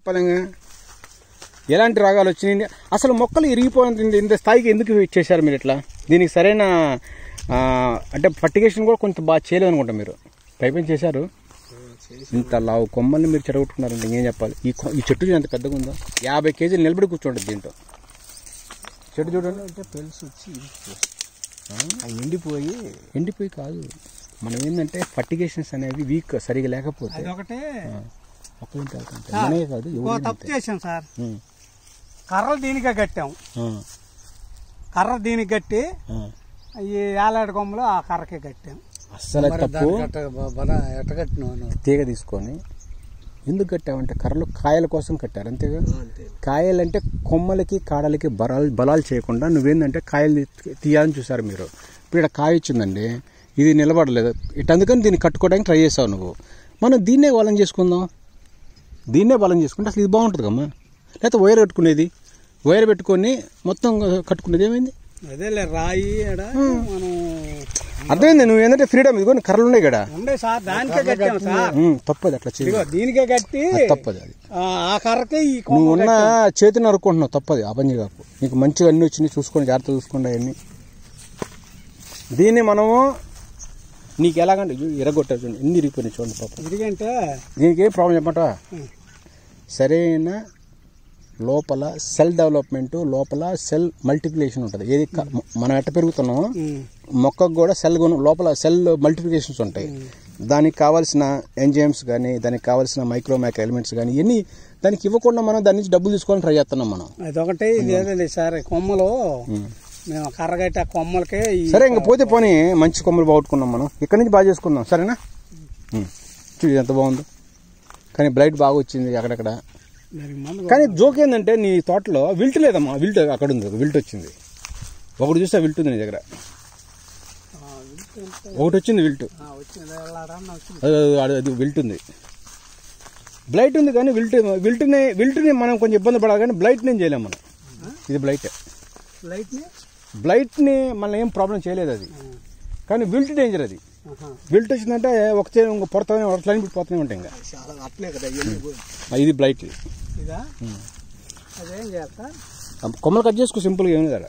చెప్పలేంగా ఎలాంటి రోగాలు వచ్చినాయి. అసలు మొక్కలు ఇరిగిపోయిన ఇంత స్థాయికి ఎందుకు చేశారు మీరు ఇట్లా? దీనికి సరైన అంటే ఫర్టిగేషన్ కూడా కొంచెం బాగా చేయలేదు అనుకుంటా మీరు. పైపైన చేశారు, ఇంత లావు కొమ్మల్ని మీరు చెడగొట్టుకున్నారంటే ఇంకేం చెప్పాలి. ఈ చెట్టు ఎంత పెద్దగా ఉందో, 50 కేజీలు నిలబడి కూర్చోండి దీంట్లో. చెట్టు చూడండి అంటే పెల్స్ వచ్చి ఎండిపోయి కాదు. మనం ఏంటంటే ఫర్టిగేషన్స్ అనేవి వీక్ సరిగా లేకపోతే తప్పు చేసాం సార్. కర్రలు దీనికే కట్టాం, కర్ర దీనికి కట్టి ఈ ఏలాడు కొమ్మలు ఆ కర్రకే కట్టాం. అస్సలు తప్పు. తీగ తీసుకొని ఎందుకు కట్టామంటే కర్రలు కాయల కోసం కట్టారు, అంతేగా. కాయలంటే కొమ్మలకి కాడలకి బలాలు చేయకుండా నువ్వేందంటే కాయలు తీయాలని చూసారు మీరు. ఇప్పుడు ఇక్కడ కాయ వచ్చిందండి, ఇది నిలబడలేదు ఇటు, అందుకని దీన్ని కట్టుకోవడానికి ట్రై చేసావు నువ్వు. మనం దీన్నే బలం చేసుకుందాం, దీన్నే బలం చేసుకుంటే అసలు ఇది బాగుంటుంది కమ్మా. లేకపోతే వైర్ కట్టుకునేది, వైర్ పెట్టుకొని మొత్తం కట్టుకునేది ఏమైంది? అదేలే రాయి మనం అర్థమైంది. నువ్వు ఏంటంటే ఫ్రీడమ్ ఇదిగో కర్రలు ఉన్నాయి కదా, తప్పదు అట్లా దీనికే కట్టి తప్పదు. అది ఆ కర్రకి నువ్వు ఉన్న చేతిని నరుక్కుంటున్నావు, తప్పది. ఆ పని కాకు. నీకు మంచిగా అన్ని వచ్చినాయి, చూసుకొని జాగ్రత్త చూసుకోండి అవన్నీ. దీన్ని మనము నీకు ఎలాగంటే ఇరగొట్టారు చూడండి, ఎన్ని ఇరిగిపోయినాయి చూడండి పాప. ఇరిగంటే దీనికి ఏం ప్రాబ్లం చెప్పమంటా, సరైన లోపల సెల్ డెవలప్మెంట్, లోపల సెల్ మల్టిప్లికేషన్ ఉంటుంది. ఏది మనం ఎట్ట పెరుగుతున్నామో మొక్కకు కూడా సెల్ లోపల సెల్ మల్టిప్లికేషన్స్ ఉంటాయి. దానికి కావాల్సిన ఎంజైమ్స్ కానీ, దానికి కావాల్సిన మైక్రోమైక్రో ఎలిమెంట్స్ కానీ ఇవన్నీ దానికి ఇవ్వకుండా మనం దాని నుంచి డబ్బులు తీసుకోవాలని ట్రై చేస్తున్నాం మనం. అదొకటి లేదండి సార్, కొమ్మలు మేము కర్రగట్టి ఆ కొమ్మలకే. సరే ఇంకా పోతే పోనీ, మంచి కొమ్మలు బాగుట్టుకున్నాం మనం, ఇక్కడ నుంచి బాగా చేసుకుందాం సరేనా. చూడు ఎంత బాగుందో, కానీ బ్లైట్ బాగా వచ్చింది అక్కడక్కడ. కానీ జోక్ ఏంటంటే నీ తోటలో విల్ట్ లేదమ్మా, విల్ట్ అక్కడ ఉంది, విల్ట్ వచ్చింది. ఒకటి చూస్తే విల్ట్ ఉంది నీ దగ్గర, ఒకటి వచ్చింది విల్ట్, అది విల్ట్ ఉంది. బ్లైట్ ఉంది కానీ విల్ట్ని మనం కొంచెం ఇబ్బంది పడాలి, కానీ బ్లైట్ నేను చేయలేము మనం. ఇది బ్లైట్ని మనం ఏం ప్రాబ్లం చేయలేదు అది, కానీ విల్ట్ డేంజర్. అది విల్ట్ వచ్చిందంటే ఒకటే పొడతానే అట్లా పోతూనే ఉంటాయి ఇంకా. ఇది బ్లైట్. కొమ్మలు కట్ చేసుకో సింపుల్గా, ఏమి కదా.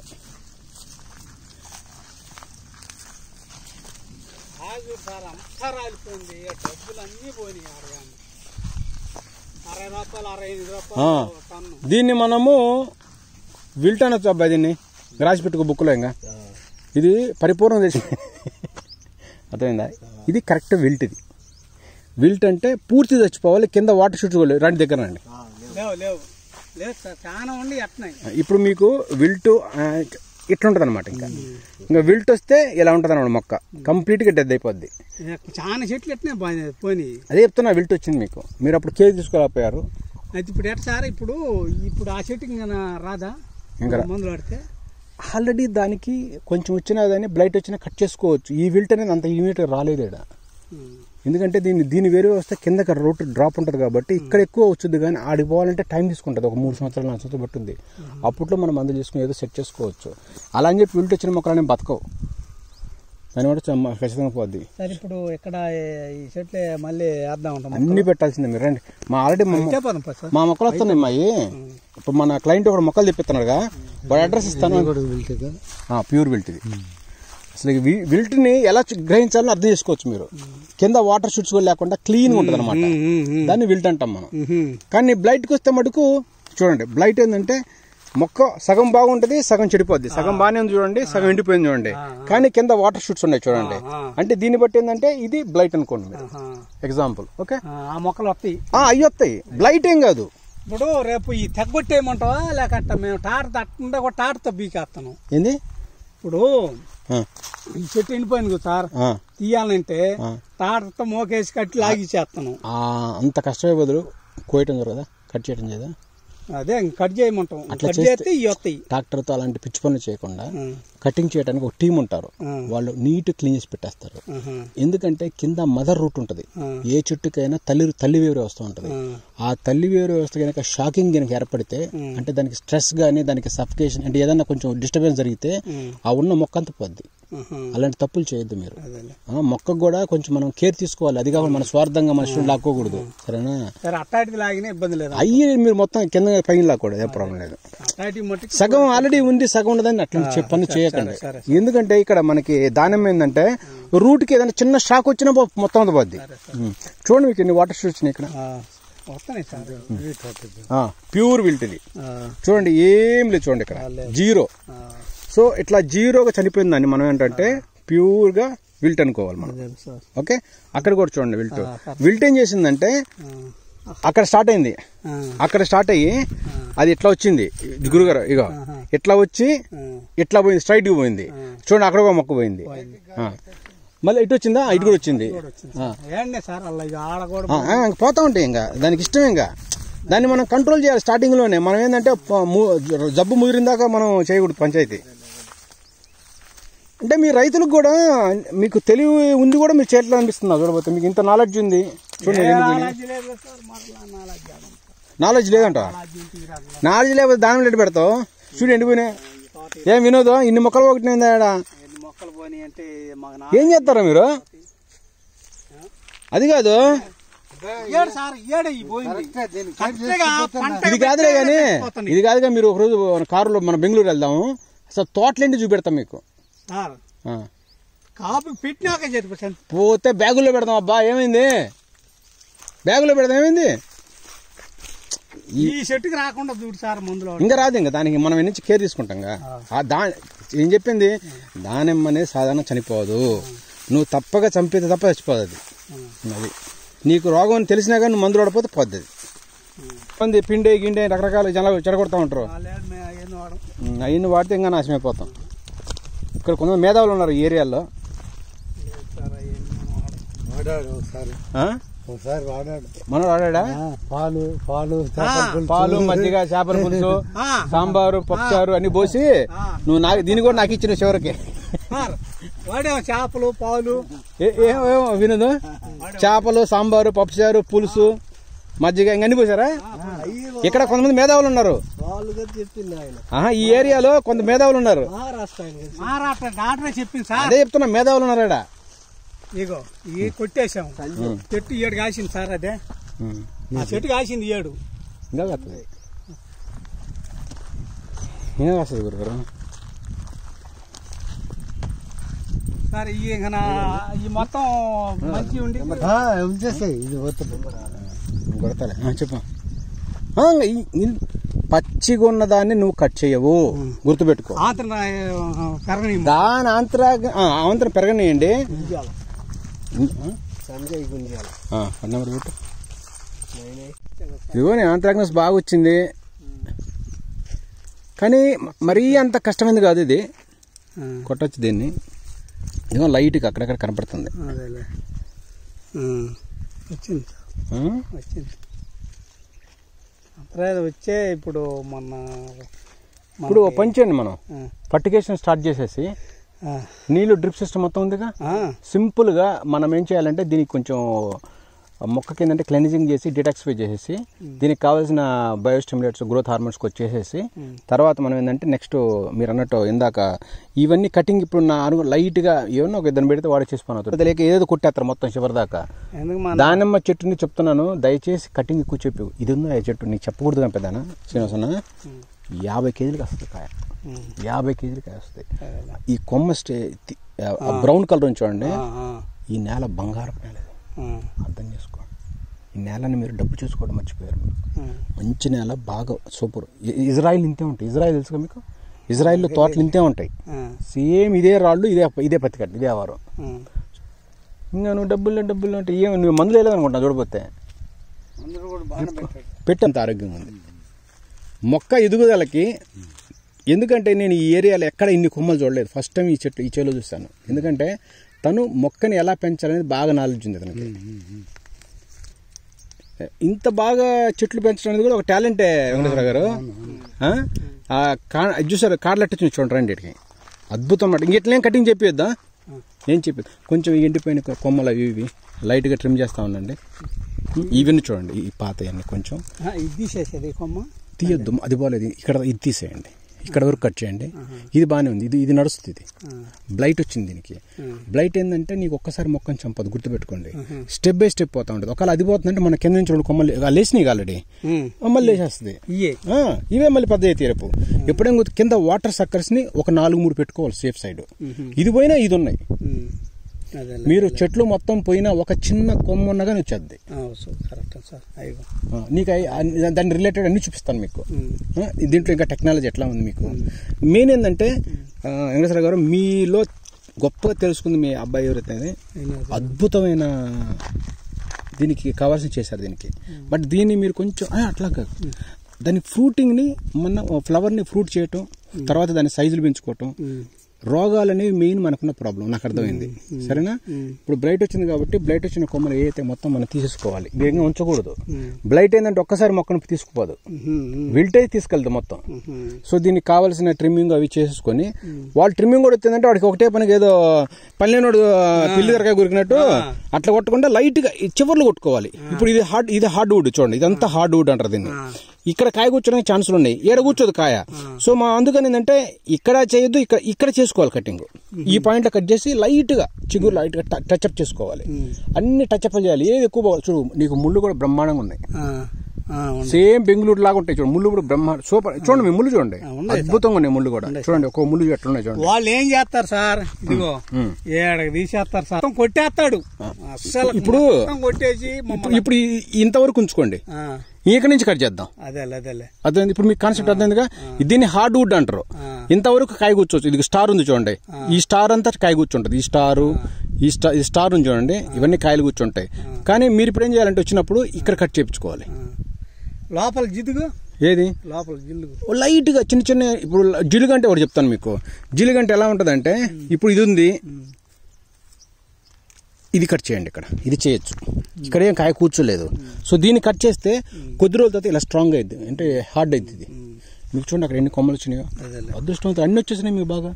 దీన్ని మనము విల్ట్ అనొచ్చు అబ్బాయి, దీన్ని రాసి పెట్టుకో బుక్లో. ఇంకా ఇది పరిపూర్ణం చేసి అర్థమైందా? ఇది కరెక్ట్ విల్ట్. ఇది విల్ట్ అంటే పూర్తి చచ్చిపోవాలి, కింద వాటర్ షూట్స్ రండి దగ్గర రండి. ఇప్పుడు మీకు విల్ట్ ఇట్లా ఉంటుంది అనమాట. ఇంకా విల్ట్ వస్తే ఇలా ఉంటుంది అనమాట, మొక్క కంప్లీట్గా డెడ్ అయిపోద్ది. చాలా చెట్లు ఎట్నే పోయి అదే చెప్తున్నా, విల్ట్ వచ్చింది మీకు, మీరు అప్పుడు కేజీ తీసుకోలేకపోయారు. అయితే ఇప్పుడు ఎట్లా సార్, ఇప్పుడు ఆ చెట్టు ఇంకా రాదా ఇంకా మందులు పడితే? ఆల్రెడీ దానికి కొంచెం వచ్చినా కానీ బ్లైట్ వచ్చినా కట్ చేసుకోవచ్చు. ఈ విల్ట్ అనేది అంత ఇమీడియట్గా రాలేదు ఇక్కడ, ఎందుకంటే దీని వేరే వస్తే కిందకి రూట్ డ్రాప్ ఉంటుంది కాబట్టి ఇక్కడ ఎక్కువ వచ్చింది. కానీ ఆడికి పోవాలంటే టైం తీసుకుంటుంది, ఒక 3 సంవత్సరాలు 4 సంవత్సరాలు పట్టింది. అప్పట్లో మనం మందులు చేసుకుని ఏదో సెట్ చేసుకోవచ్చు. అలా అని చెప్పి విల్ట్ వచ్చిన మొక్కలనే బతకవు, దాని కూడా ఖచ్చితంగా పోద్ది. సరే ఇప్పుడు ఇక్కడ ఈ చెట్లు మళ్ళీ వేద్దాం ఉంటాం, అన్ని పెట్టాల్సిందే. మీరు రండి, ఆల్రెడీ మా మొక్కలు వస్తున్నాయి అమ్మాయి. ఇప్పుడు మన క్లయింట్ ఒకటి మొక్కలు తెప్పిస్తున్నాడుగా, వాడు అడ్రస్ ఇస్తాను. ప్యూర్ విల్ట్ ఇది. అసలు విల్ట్ని ఎలా గ్రహించాలని అర్థం చేసుకోవచ్చు మీరు. కింద వాటర్ షూట్స్ కూడా లేకుండా క్లీన్గా ఉంటుంది అనమాట, దాన్ని విల్ట్ అంటాం మనం. కానీ బ్లైట్కి వస్తే మటుకు చూడండి, బ్లైట్ ఏంటంటే మొక్క సగం బాగుంటుంది, సగం చెడిపోద్ది. సగం బాగానే ఉంది చూడండి, సగం ఎండిపోయింది చూడండి, కానీ కింద వాటర్ షూట్స్ ఉన్నాయి చూడండి. అంటే దీన్ని బట్టి ఏంటంటే ఇది బ్లైట్ అనుకోండి మీరు, ఎగ్జాంపుల్. ఓకే, ఆ మొక్కలు వస్తాయి, అవి వస్తాయి, బ్లైట్ ఏం కాదు. ఇప్పుడు రేపు ఈ తెగ్గొట్టేయమంటావా లేకంటే మేము టాటా కూడా టాటతో బీకేస్తాను. ఏంది ఇప్పుడు ఈ చెట్టు ఎండిపోయింది సార్, తీయాలంటే టాటతో మోకేసి కట్టి లాగిచ్చేస్తాను. అంత కష్టమే బదులు కోయటం కదా, కట్ చేయటం కదా. అదే కట్ చేయమంటాం, అట్లా చేస్తే ఇవి వస్తాయి. ట్రాక్టర్తో అలాంటి పిచ్చి పనులు చేయకుండా కటింగ్ చేయడానికి ఒక టీం ఉంటారు, వాళ్ళు నీట్ క్లీన్ చేసి పెట్టేస్తారు. ఎందుకంటే కింద మదర్ రూట్ ఉంటుంది, ఏ చెట్టుకైనా తల్లి వేరు వ్యవస్థ ఉంటుంది. ఆ తల్లి వేరు వ్యవస్థ కనుక షాకింగ్ కనుక ఏర్పడితే, అంటే దానికి స్ట్రెస్ గానీ, దానికి సఫికేషన్ అంటే ఏదైనా కొంచెం డిస్టర్బెన్స్ జరిగితే ఆ ఉన్న మొక్క అంతా పోద్ది. అలాంటి తప్పులు చేయొద్దు మీరు. మొక్కకు కూడా కొంచెం మనం కేర్ తీసుకోవాలి. అది కాకుండా మన స్వార్థంగా మనుషులు లాక్కోకూడదు. సరేనా? అయ్యి మీరు మొత్తం కింద పైన లాక్కూడదు, ఏ ప్రాబ్లం లేదు. సగం ఆల్రెడీ ఉంది, సగం ఉండదని అట్లా పని చేయకండి. ఎందుకంటే ఇక్కడ మనకి దానిమ్మ ఏంటంటే రూట్కి ఏదైనా చిన్న షాక్ వచ్చినా మొత్తం అంత పోద్ది. చూడండి మీకు ఎన్ని వాటర్ షూట్స్ వచ్చినాయి ఇక్కడ. ప్యూర్ విల్ట్ ఇది. చూడండి ఏం లేదు, చూడండి ఇక్కడ జీరో. సో ఇట్లా జీరోగా చనిపోయిందని మనం ఏంటంటే ప్యూర్ గా విల్ట్ అనుకోవాలి మనం. ఓకే, అక్కడ కూడా చూడండి విల్ట్. విల్ట్ ఏం చేసిందంటే అక్కడ స్టార్ట్ అయింది, అక్కడ స్టార్ట్ అయ్యి అది ఇట్లా వచ్చింది గురుగారు, ఇగో ఇట్లా వచ్చి ఇట్లా పోయింది, స్ట్రైట్ గా పోయింది. చూడండి అక్కడ ఒక మొక్క పోయింది, మళ్ళీ ఇటు వచ్చిందా, ఇటు కూడా వచ్చింది. పోతా ఉంటాయి ఇంకా దానికి ఇష్టం. ఇంకా దాన్ని మనం కంట్రోల్ చేయాలి స్టార్టింగ్ లోనే. మనం ఏంటంటే జబ్బు ముదిరిందాక మనం చేయకూడదు పంచాయతీ. అంటే మీ రైతులకు కూడా మీకు తెలివి ఉంది కూడా మీరు చేయట్లేదు అనిపిస్తుందా? చూడబోతే మీకు ఇంత నాలెడ్జ్ ఉంది. చూడండి, నాలెడ్జ్ లేదంట. నాలెడ్జ్ లేకపోతే దాని రెడ్డి పెడతావు. చూడు ఎండిపోయినా. ఏం వినోదం, ఇన్ని మొక్కలు ఒకటి ఏం చేస్తారా మీరు? అది కాదు, ఇది కాదులే కానీ, ఇది కాదుగా. మీరు ఒకరోజు కారులో మన బెంగళూరు వెళ్దాము, అసలు తోటలేంటి చూపెడతాం మీకు. పోతే బ్యాగుల్లో పెడతాం. అబ్బా ఏమైంది, బ్యాగులో పెడతాం, ఏమైంది? ఈ చెట్టుకి రాకుండా చూడు సార్, మందులో ఇంకా రాదు. ఇంకా దానికి మనం నుంచి కేర్ తీసుకుంటాం. ఏం చెప్పింది, దానిమ్మనే సాధారణ చనిపోదు, నువ్వు తప్పగా చంపితే తప్ప చచ్చిపోదు అది. అది నీకు రోగం అని తెలిసినా కానీ నువ్వు మందులు వాడిపోతే పోద్ది. అది పిండి గిండి రకరకాల జనాలు చెడగొడతా ఉంటారు. అవన్నీ వాడితే ఇంకా నాశనమైపోతాం. ఇక్కడ కొంతమంది మేధావులు ఉన్నారు ఈ ఏరియాలో. మనోడు ఆడా పాలు మజ్జిగ చేపల పులుసు సాంబారు పప్పుచారు అన్ని పోసి నువ్వు దీన్ని కూడా నాకు ఇచ్చిన చివరికి. చేపలు పాలు ఏమో వినదు, చేపలు సాంబారు పప్పుచారు పులుసు మజ్జిగ ఇంకన్నీ పోసారా? ఇక్కడ కొంతమంది మేధావులు ఉన్నారు ఈ ఏరియాలో, కొంత మేధావులు ఉన్నారు. అదే చెప్తున్నా, మేధావులు ఉన్నారు ఇక్కడ. ఇగో ఈ కొట్టేసాం, చెట్టు 7 కాసింది సార్. అదే ఆ చెట్టు కాసింది 7. ఇంకా వస్తుంది, ఇంకా వస్తుంది గురుగారు సార్. ఈ మొత్తం మంచి ఉండి కొడతాలే. చెప్పు. పచ్చిగా ఉన్న దాన్ని నువ్వు కట్ చేయవు, గుర్తుపెట్టుకో. దాని ఆంతరం పెరగనియండి. ఇదిగోని ఆంత్రాగ్నస్ బాగా వచ్చింది, కానీ మరీ అంత కష్టమైంది కాదు ఇది. కొట్టచ్చు దీన్ని. ఇదిగో లైట్గా అక్కడక్కడ కనపడుతుంది. వచ్చే ఇప్పుడు పని చేయండి, మనం ఫర్టిగేషన్ స్టార్ట్ చేసేసి నీళ్లు డ్రిప్ సిస్టమ్ మొత్తం ఉందిగా, సింపుల్ గా మనం ఏం చేయాలంటే దీనికి కొంచెం మొక్క కిందంటే క్లెన్జింగ్ చేసి డిటాక్సిఫై చేసేసి దీనికి కావాల్సిన బయోస్టిమ్యులేట్స్ గ్రోత్ హార్మోన్స్ వచ్చేసేసి తర్వాత మనం ఏంటంటే నెక్స్ట్ మీరు అన్నట్టు ఇందాక ఇవన్నీ కటింగ్ ఇప్పుడు లైట్ గా ఏమన్నా ఒక ఇద్దరు పెడితే వాడే చేసి పని అవుతుంది. లేక ఏదో కొట్టేస్తారు మొత్తం చివరిదాకా. దానిమ్మ చెట్టుని చెప్తున్నాను, దయచేసి కటింగ్ ఎక్కువ చెప్పు. ఇది ఉంది చెట్టు, నీకు చెప్పకూడదు పెద్దనా శ్రీనివాసన్న, 50 కేజీలకి వస్తుంది కాయ, 50 కేజీలు కాయ వస్తాయి. ఈ కొమ్మ బ్రౌన్ కలర్ చూడండి. ఈ నేల బంగారపు నేల, అర్థం చేసుకో. ఈ నేలని మీరు డబ్బు చూసుకోవడం మర్చిపోయారు. మంచి నేల, బాగా సూపర్. ఇజ్రాయిల్ ఇంతే ఉంటాయి. ఇజ్రాయిల్ తెలుసుగా మీకు? ఇజ్రాయిల్లో తోటలు ఇంతే ఉంటాయి, సేమ్ ఇదే రాళ్ళు, ఇదే పత్తి కట్ట, ఇదే వారం. ఇంకా నువ్వు డబ్బులు అంటే ఏమి నువ్వు మందులు వేయలేదనుకుంటున్నా. చూడపోతే పెట్టంత ఆరోగ్యంగా ఉంది మొక్క ఎదుగుదలకి. ఎందుకంటే నేను ఈ ఏరియాలో ఎక్కడ ఇన్ని కొమ్మలు చూడలేదు, ఫస్ట్ టైం ఈ చేలో చూస్తాను. ఎందుకంటే తను మొక్కని ఎలా పెంచాలనేది బాగా నాలెడ్జ్ ఉంది తనకి. ఇంత బాగా చెట్లు పెంచడం అనేది కూడా ఒక టాలెంటే వెంకటేశ్వర గారు. చూసారు కార్లెట్ చూడండి, రెండింటికి అద్భుతం అన్నమాట. ఇంకెట్లేం కటింగ్ చెప్పేద్దా? ఏం చెప్పేది, కొంచెం ఎండిపోయిన కొమ్మలు ఇవి లైట్గా ట్రిమ్ చేస్తా ఉండండి. ఇవన్నీ చూడండి, ఈ పాత అన్ని కొంచెం తీసేసేది కొమ్మ తీయొద్దు, అది బాగలేదు. ఇక్కడ ఇది తీసేయండి, ఇక్కడ వరకు కట్ చేయండి. ఇది బాగానే ఉంది, ఇది నడుస్తుంది. ఇది బ్లైట్ వచ్చింది దీనికి. బ్లైట్ ఏంటంటే నీకు ఒక్కసారి మొక్కని చంపదు, గుర్తుపెట్టుకోండి. స్టెప్ బై స్టెప్ పోతా ఉంటుంది. ఒకవేళ అది పోతుందంటే మన కింద నుంచి 2 కొమ్మలు లేచినాయి ఆల్రెడీ, మళ్ళీ లేచేస్తుంది. ఇవే మళ్ళీ పెద్ద అయితే రేపు ఎప్పుడేం కింద వాటర్ సక్కర్స్ ని ఒక 4-3 పెట్టుకోవాలి సేఫ్ సైడ్. ఇది పోయినా ఇది ఉన్నాయి. మీరు చెట్లు మొత్తం పోయినా ఒక చిన్న కొమ్మ ఉన్నగానే వచ్చేది. నీకు దాని రిలేటెడ్ అన్ని చూపిస్తాను మీకు. దీంట్లో ఇంకా టెక్నాలజీ ఎట్లా ఉంది మీకు. మెయిన్ ఏంటంటే వెంకటేశ్వర గారు మీలో గొప్పగా తెలుసుకుంది మీ అబ్బాయి ఎవరైతే అద్భుతమైన దీనికి కావాల్సిన చేశారు దీనికి. బట్ దీన్ని మీరు కొంచెం అట్లా కాదు, దాని ఫ్రూటింగ్ని మన ఫ్లవర్ని ఫ్రూట్ చేయటం, తర్వాత దాని సైజులు పెంచుకోవటం, రోగాలు అనేవి మెయిన్ మనకున్న ప్రాబ్లం. నాకు అర్థమైంది. సరేనా? ఇప్పుడు బ్లైట్ వచ్చింది కాబట్టి బ్లైట్ వచ్చిన కొమ్మలు ఏదైతే మొత్తం మనం తీసేసుకోవాలి, వేగంగా ఉంచకూడదు. బ్లైట్ ఏంటంటే ఒక్కసారి మొక్కను తీసుకుపోదు, విల్టే తీసుకెళ్తాం మొత్తం. సో దీనికి కావాల్సిన ట్రిమ్మింగ్ అవి చేసుకొని, వాళ్ళు ట్రిమ్మింగ్ కూడా వచ్చిందంటే వాడికి ఒకటే పనికి ఏదో పల్లెనోడు పిల్లి దొరకాయ గురికినట్టు అట్లా కొట్టకుండా లైట్ గా చివర్లు కొట్టుకోవాలి. ఇప్పుడు ఇది హార్డ్ వుడ్ చూడండి, ఇదంతా హార్డ్ వుడ్ అంటారు దీన్ని. ఇక్కడ కాయ కూర్చోడానికి ఛాన్సులు ఉన్నాయి, ఏడ కూర్చోదు కాయ. సో మా అందుకని ఏంటంటే ఇక్కడ చేయొద్దు, ఇక్కడ చేసుకోవాలి కటింగ్. ఈ పాయింట్ కట్ చేసి లైట్ గా చిగురు లైట్ గా టచ్అప్ చేసుకోవాలి. అన్ని టచ్అప్ చేయాలి. ఏది ఎక్కువ చూడు, నీకు ముళ్ళు కూడా బ్రహ్మాండంగా ఉన్నాయి. సేమ్ బెంగళూరు లాగా ఉంటాయి చూడండి, ముళ్ళు కూడా బ్రహ్మాండ సూపర్. చూడండి మీ ముళ్ళు చూడండి, అద్భుతంగా ఉన్నాయి ముళ్ళు కూడా. చూడండి ఒక్కో ముళ్ళు ఎట్లున్నాయి చూడండి. వాళ్ళు ఏం చేస్తారు సార్, ఇదిగో ఏడకి తీసేస్తారు సార్, కొట్టేస్తాడు. ఇప్పుడు కొట్టేసి ఇప్పుడు ఇంతవరకు ఉంచుకోండి, ఇక్కడ నుంచి కట్ చేద్దాం. అదే ఇప్పుడు మీకు కాన్సెప్ట్ అర్థమైందిగా. దీన్ని హార్డ్ వుడ్ అంటారు. ఇంతవరకు కాయ కూర్చోవచ్చు. ఇది స్టార్ ఉంది చూడండి, ఈ స్టార్ అంతా కాయ కూర్చుంటది. ఈ స్టార్ ఉంది చూడండి, ఇవన్నీ కాయలు కూర్చుంటాయి. కానీ మీరు ఇప్పుడు ఏం చేయాలంటే వచ్చినప్పుడు ఇక్కడ కట్ చేయించుకోవాలి. లోపల జిదుగు ఏది లోపల జిల్లుగు లైట్ గా చిన్న చిన్న. ఇప్పుడు జిలుగంటే ఒకటి చెప్తాను మీకు. జిలుగంటే ఎలా ఉంటదంటే, ఇప్పుడు ఇది ఉంది, ఇది కట్ చేయండి. ఇక్కడ ఇది చేయొచ్చు, ఇక్కడ ఏం కాయ కూర్చోలేదు. సో దీన్ని కట్ చేస్తే కొద్ది రోజుల తర్వాత ఇలా స్ట్రాంగ్ అయింది, అంటే హార్డ్ అవుతుంది. మీకు చూడండి అక్కడ ఎన్ని కొమ్మలు వచ్చినాయో. అదృష్టం అన్ని వచ్చేసినాయి మీకు బాగా.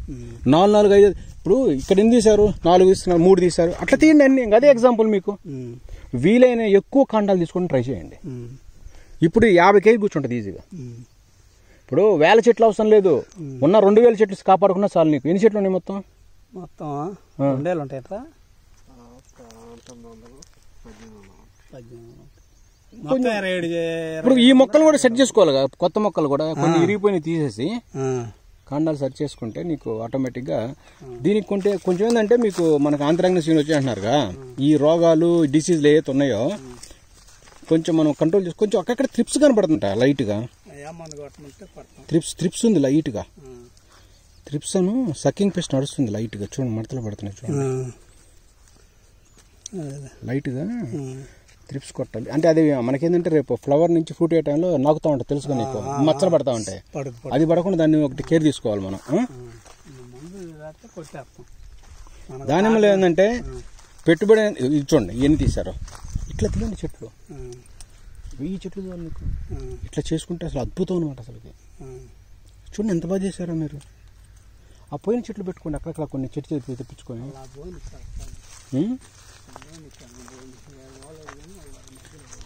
4, 5. ఇప్పుడు ఇక్కడ ఎన్ని తీశారు, 4 తీస్తున్నారు, 3 తీశారు, అట్లా తీయండి అన్ని. అదే ఎగ్జాంపుల్ మీకు. వీలైన ఎక్కువ కాండాలు తీసుకొని ట్రై చేయండి. ఇప్పుడు 50 కేజీ కూర్చుంటుంది ఈజీగా. ఇప్పుడు 1000 చెట్లు అవసరం లేదు, ఉన్న 2000 చెట్లు కాపాడుకున్నా చాలు. నీకు ఎన్ని చెట్లు ఉన్నాయి మొత్తం? 2000 ఉంటాయి. ఇప్పుడు ఈ మొక్కలు కూడా సెట్ చేసుకోవాలి కదా, కొత్త మొక్కలు కూడా కొన్ని ఇరిగిపోయినవి తీసేసి కాండాలు సెట్ చేసుకుంటే నీకు ఆటోమేటిక్ గా దీనికి కొంచెం ఏంటంటే మీకు మనకు ఆంతరంగ సీన్ వచ్చి అంటున్నారుగా, ఈ రోగాలు డిసీజ్లు ఏవైతే ఉన్నాయో కొంచెం మనం కంట్రోల్ చేసి కొంచెం అక్కడ త్రిప్స్ కనపడుతుంటా లైట్ గా. త్రిప్స్ ఉంది లైట్ గా. త్రిప్స్ అను సకింగ్ పెస్ట్ నడుస్తుంది లైట్ గా. చూడండి మడతలు పడుతున్నాయి చూడండి లైట్ గా. త్రిప్స్ కొట్టాలి అంటే అది మనకేంటంటే రేపు ఫ్లవర్ నుంచి ఫ్రూట్ అయ్యే టైంలో నాకుతా ఉంటాయి, తెలుసుగా నీకు, మచ్చలు పడతా ఉంటాయి. అది పడకుండా దాన్ని ఒకటి కేర్ తీసుకోవాలి మనం. దానివల్ల ఏంటంటే పెట్టుబడి ఇది చూడండి, ఎన్ని తీశారో ఇట్లా తీయండి చెట్లు. 1000 చెట్లు కావాలి మీకు. ఇట్లా చేసుకుంటే అసలు అద్భుతం అనమాట అసలుకి. చూడండి ఎంత బాగా చేశారో మీరు. ఆ పోయిన చెట్లు పెట్టుకోండి, అక్కడక్కడ కొన్ని చెట్లు తెప్పించుకొని.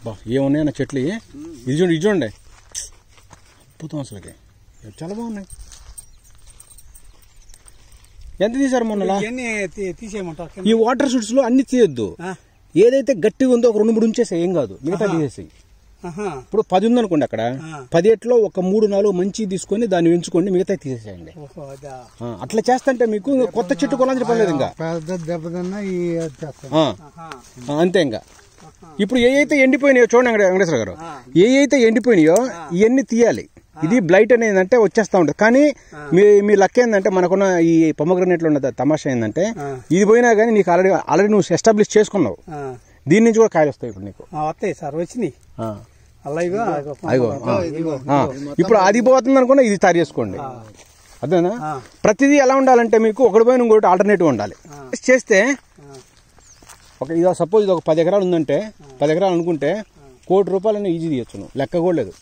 బా ఏమున్నాయి నా చెట్లు. ఇది చూడండి అద్భుతం అసలుకి, చాలా బాగున్నాయి. ఎంత తీసారు మొన్న? ఈ వాటర్ షూట్స్ లో అన్ని తీయొద్దు, ఏదైతే గట్టిగా ఉందో ఒక 2-3 ఉంచేసే, ఏం కాదు, మిగతా తీసేసి. ఇప్పుడు 10 ఉందనుకోండి, అక్కడ 10 ఒక 3-4 మంచి తీసుకొని దాన్ని ఎంచుకోండి, మిగతా తీసేసేయండి. అట్లా చేస్తుంటే మీకు కొత్త చెట్టు కొనాల్సిన పర్లేదు ఇంకా. అంతే ఇంకా. ఇప్పుడు ఏ అయితే ఎండిపోయినాయో చూడండి వెంకటేశ్వర గారు, ఏ అయితే ఎండిపోయినాయో ఇవన్నీ తీయాలి. ఇది బ్లైట్ అనేది అంటే వచ్చేస్తా ఉంటుంది. కానీ మీ లక్ ఏంటంటే మనకున్న ఈ పొమగ్రనేట్లో ఉన్న తమాషా ఏంటంటే, ఇది పోయినా కానీ నీకు ఆల్రెడీ నువ్వు ఎస్టాబ్లిష్ చేసుకున్నావు, దీని నుంచి కూడా కాయలు వస్తాయి ఇప్పుడు నీకు. వస్తాయి సార్, వచ్చినాయి. ఇప్పుడు అది పోతుంది అనుకున్నా ఇది తయారు చేసుకోండి. అదేనా? ప్రతిదీ ఎలా ఉండాలంటే మీకు ఒకటి పోయిన ఇంకోటి ఆల్టర్నేటివ్ ఉండాలి. చేస్తే ఇది సపోజ్ ఇది ఒక 10 ఎకరాలు ఉందంటే, 10 ఎకరాలు అనుకుంటే ₹1 కోటి ఈజీ తీయచ్చు నువ్వు, లెక్క కూడా లేదు.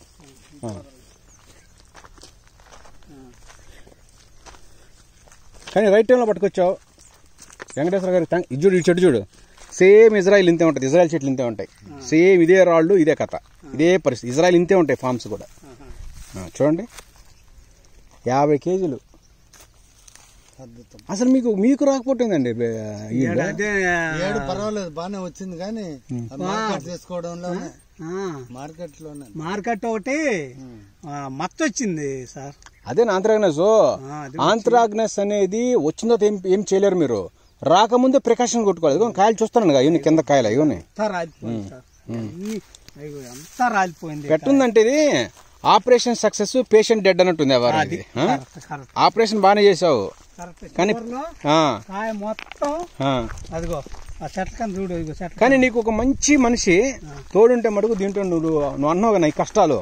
కానీ రైట్ టైంలో పట్టుకొచ్చావు వెంకటేశ్వర గారు. ఈ చెట్టు చూడు, సేమ్ ఇజ్రాయిల్ ఇంతే ఉంటుంది, ఇజ్రాయిల్ చెట్లు ఇంతే ఉంటాయి, సేమ్ ఇదే రాళ్ళు, ఇదే కథ, ఇదే పరిస్థితి. ఇజ్రాయిల్ ఇంతే ఉంటాయి ఫార్మ్స్ కూడా. చూడండి 50 కేజీలు. అసలు మీకు రాకపోతుందండి. పర్వాలేదు, బాగానే వచ్చింది, కానీ మార్కెట్ చేసుకోవడంలో మార్కెట్ ఒకటి మత్తు వచ్చింది సార్. అదే ఆంత్రాగ్నస్. ఆంత్రాగ్నస్ అనేది వచ్చిన తర్వాత ఏం చేయలేరు మీరు. రాకముందే ప్రికాషన్ కొట్టుకోవాలి. కాయలు చూస్తాను ఇవన్నీ కింద కాయలు ఇవన్నీ పెట్టుందంటే ఇది ఆపరేషన్ సక్సెస్ పేషెంట్ డెడ్ అన్నట్టుంది. ఆపరేషన్ బాగానే చేసావు కానీ కానీ నీకు ఒక మంచి మనిషి తోడుంటే మటుకు దీంట్లో నువ్వు అన్నావు కదా ఈ కష్టాలు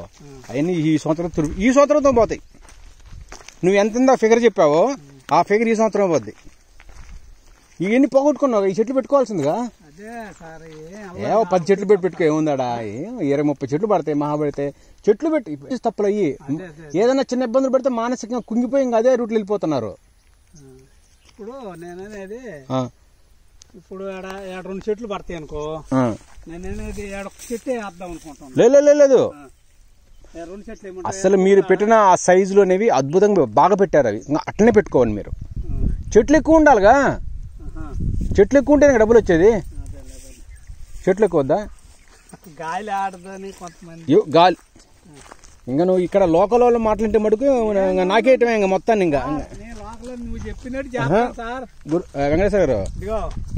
అవన్నీ ఈ సంవత్సరంతో పోతాయి. నువ్వు ఎంత ఫిగర్ చెప్పావో ఆ ఫిగర్ ఈ సంవత్సరం పోద్ది. ఇవన్నీ పోగొట్టుకున్నావు. ఈ చెట్లు పెట్టుకోవాల్సిందిగా 10 చెట్లు పెట్టుకో. ఏముందాడా 20-30 చెట్లు పడతాయి. మహా పడితే చెట్లు పెట్టి తప్పులు అయ్యి ఏదైనా చిన్న ఇబ్బందులు పెడితే మానసికంగా కుంగిపోయి ఇంకా అదే రూట్లు వెళ్ళిపోతున్నారు. ఇప్పుడు నేననేది ఇప్పుడు 2 చెట్లు పడతాయి అనుకో, నేననేది 1 చెట్టే వేద్దాం అనుకుంటాను. లేదు అసలు మీరు పెట్టిన ఆ సైజులోనేవి అద్భుతంగా బాగా పెట్టారు. అవి అట్లనే పెట్టుకోవాలి మీరు. చెట్లు ఎక్కువ ఉండాలిగా. చెట్లు ఎక్కువ ఉంటేనే డబ్బులు వచ్చేది. చెట్లు ఎక్కువ వద్దా? గాలి ఆడదని కొంతమంది గాలి. ఇంకా నువ్వు ఇక్కడ లోకల్ వాళ్ళు మాట్లాడితే మటుకు నాకేయటమే ఇంకా మొత్తాన్ని. ఇంకా వెంకటేశ్వర గారు,